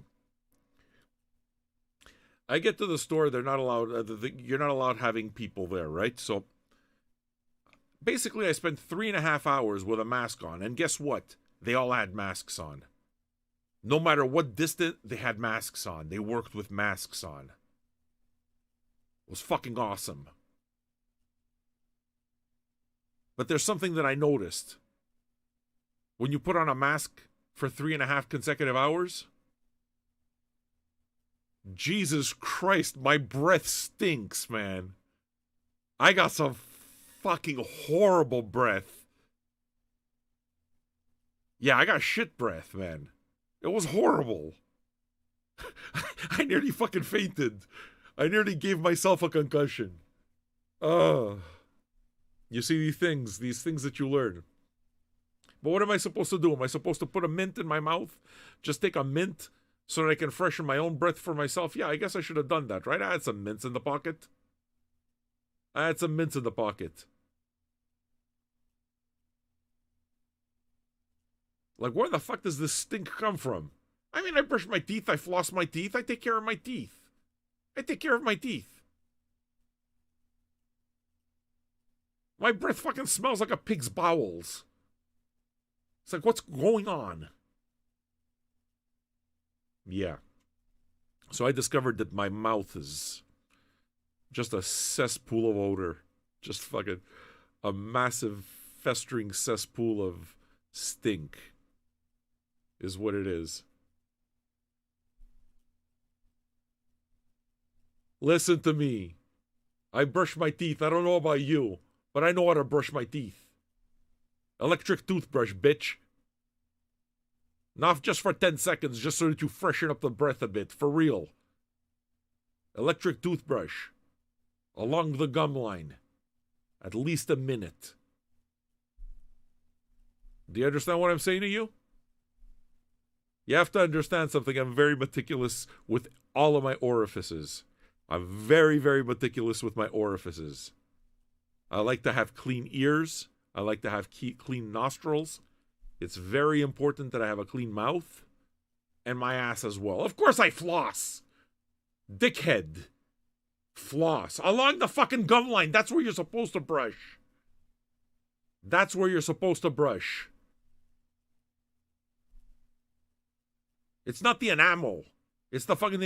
I get to the store, they're not allowed, you're not allowed having people there, right? So basically I spent 3.5 hours with a mask on, and guess what? They all had masks on. No matter what distance, they had masks on. They worked with masks on. It was fucking awesome. But there's something that I noticed. When you put on a mask for 3.5 consecutive hours, Jesus Christ, my breath stinks, man. I got some fucking horrible breath. Yeah, I got shit breath, man. It was horrible. I nearly fucking fainted. I nearly gave myself a concussion. You see these things that you learn. But what am I supposed to do? Am I supposed to put a mint in my mouth? Just take a mint so that I can freshen my own breath for myself? Yeah, I guess I should have done that, right? I had some mints in the pocket. Like, where the fuck does this stink come from? I mean, I brush my teeth, I floss my teeth, I take care of my teeth. My breath fucking smells like a pig's bowels. It's like, what's going on? Yeah. So I discovered that my mouth is just a cesspool of odor. Just fucking a massive festering cesspool of stink is what it is. Listen to me. I brush my teeth. I don't know about you, but I know how to brush my teeth. Electric toothbrush, bitch. Not just for 10 seconds, just so that you freshen up the breath a bit. For real. Electric toothbrush. Along the gum line. At least a minute. Do you understand what I'm saying to you? You have to understand something. I'm very meticulous with all of my orifices. I'm very, very meticulous with my orifices. I like to have clean ears. I like to have clean nostrils. It's very important that I have a clean mouth. And my ass as well. Of course I floss. Dickhead. Floss. Along the fucking gum line. That's where you're supposed to brush. It's not the enamel. It's the fucking...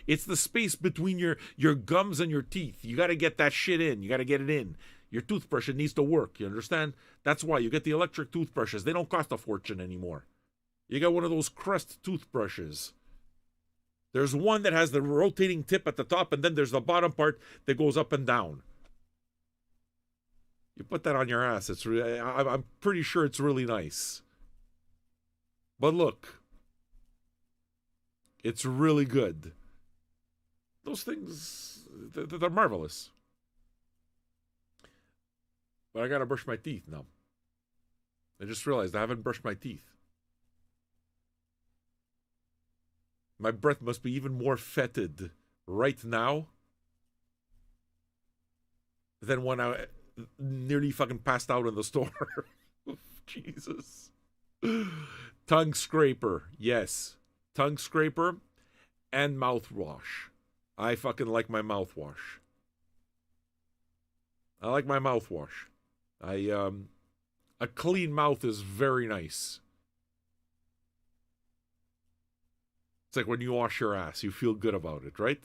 It's the space between your gums and your teeth. You got to get that shit in. You got to get it in. Your toothbrush, it needs to work. You understand? That's why you get the electric toothbrushes. They don't cost a fortune anymore. You got one of those Crest toothbrushes. There's one that has the rotating tip at the top, and then there's the bottom part that goes up and down. You put that on your ass. It's really, I'm pretty sure it's really nice. But look, it's really good. Those things, they're marvelous. But I gotta brush my teeth now. I just realized I haven't brushed my teeth. My breath must be even more fetid right now than when I nearly fucking passed out in the store. Jesus. Tongue scraper. Yes. Tongue scraper and mouthwash. I fucking like my mouthwash. A clean mouth is very nice. It's like when you wash your ass, you feel good about it, right?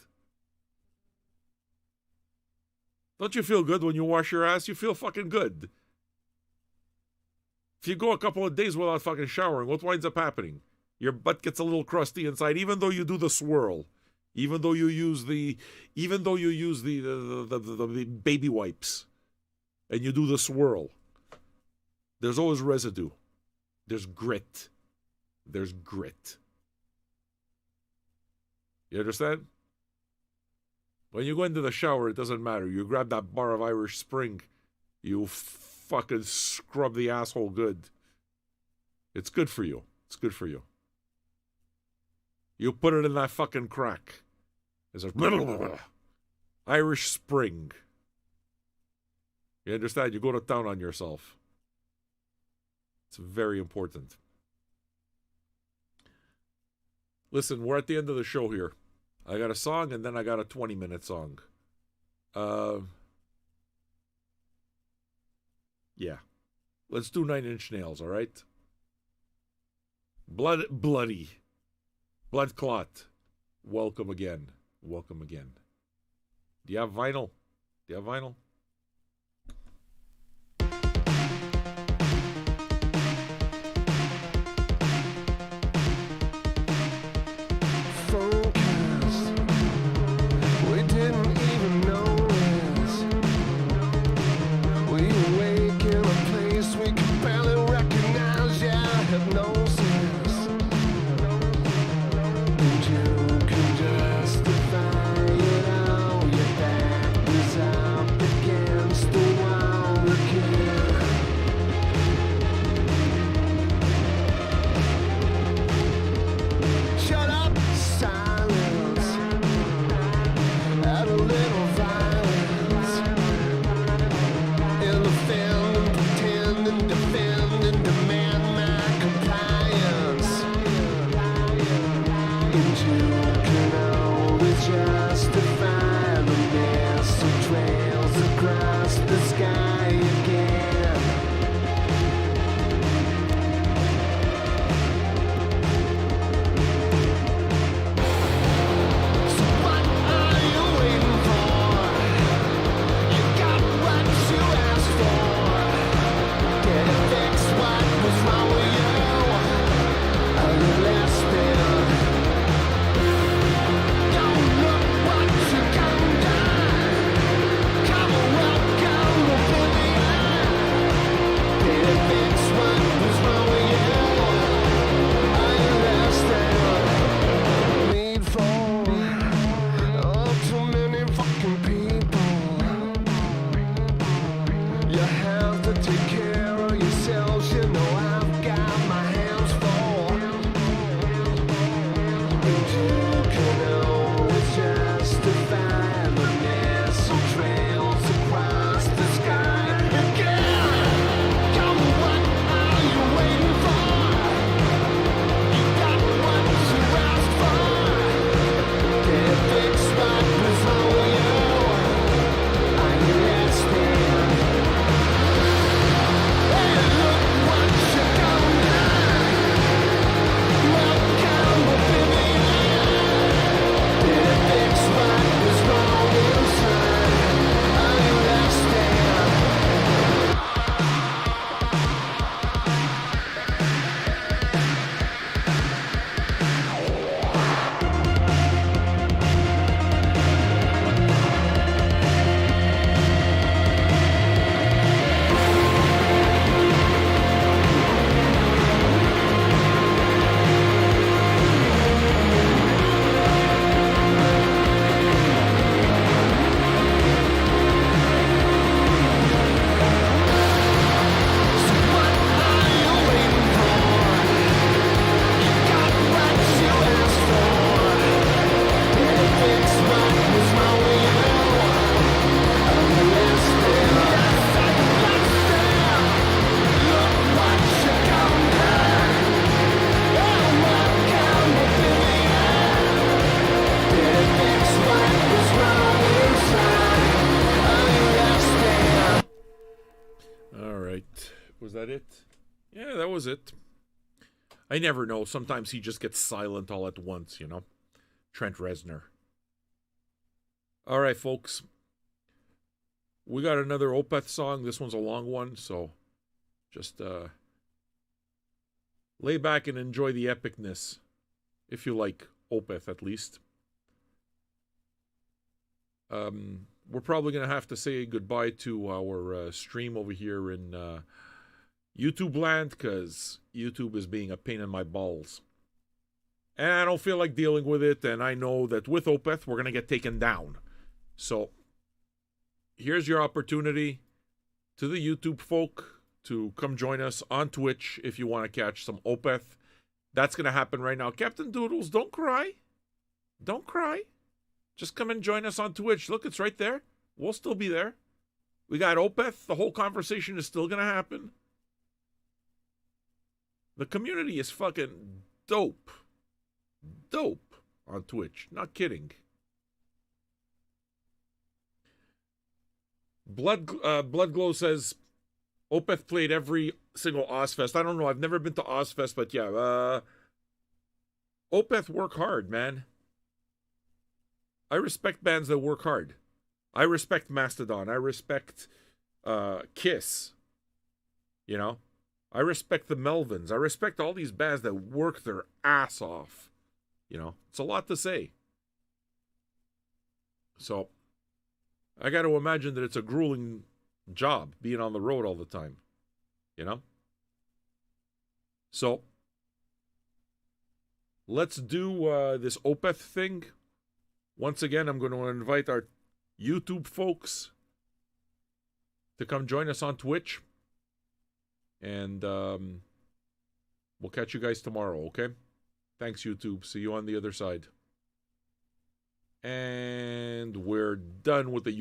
Don't you feel good when you wash your ass? You feel fucking good. If you go a couple of days without fucking showering, what winds up happening? Your butt gets a little crusty inside, even though you do the swirl. Even though you use the baby wipes. And you do the swirl. There's always residue. There's grit. You understand? When you go into the shower, it doesn't matter. You grab that bar of Irish Spring, you fucking scrub the asshole good. It's good for you. It's good for you. You put it in that fucking crack. It's a Irish Spring. You understand? You go to town on yourself. It's very important. Listen, we're at the end of the show here. I got a song and then I got a 20-minute song. Yeah. Let's do 9 Inch Nails, all right? Bloody. Blood Clot. Welcome again. Welcome again. Do you have vinyl? Do you have vinyl? Was that it? Yeah, that was it. I never know. Sometimes he just gets silent all at once, you know? Trent Reznor. All right, folks. We got another Opeth song. This one's a long one, so just lay back and enjoy the epicness, if you like Opeth at least. We're probably going to have to say goodbye to our stream over here in YouTube land, because YouTube is being a pain in my balls. And I don't feel like dealing with it, and I know that with Opeth, we're going to get taken down. So here's your opportunity to the YouTube folk to come join us on Twitch if you want to catch some Opeth. That's going to happen right now. Captain Doodles, don't cry. Don't cry. Just come and join us on Twitch. Look, it's right there. We'll still be there. We got Opeth. The whole conversation is still going to happen. The community is fucking dope. Dope on Twitch. Not kidding. Bloodglow says, Opeth played every single Ozfest. I don't know. I've never been to Ozfest, but yeah. Opeth work hard, man. I respect bands that work hard. I respect Mastodon. I respect Kiss. You know? I respect the Melvins. I respect all these bands that work their ass off. You know? It's a lot to say. So, I got to imagine that it's a grueling job being on the road all the time. You know? So, let's do this Opeth thing. Once again, I'm going to invite our YouTube folks to come join us on Twitch. And we'll catch you guys tomorrow, okay? Thanks, YouTube. See you on the other side. And we're done with the YouTube.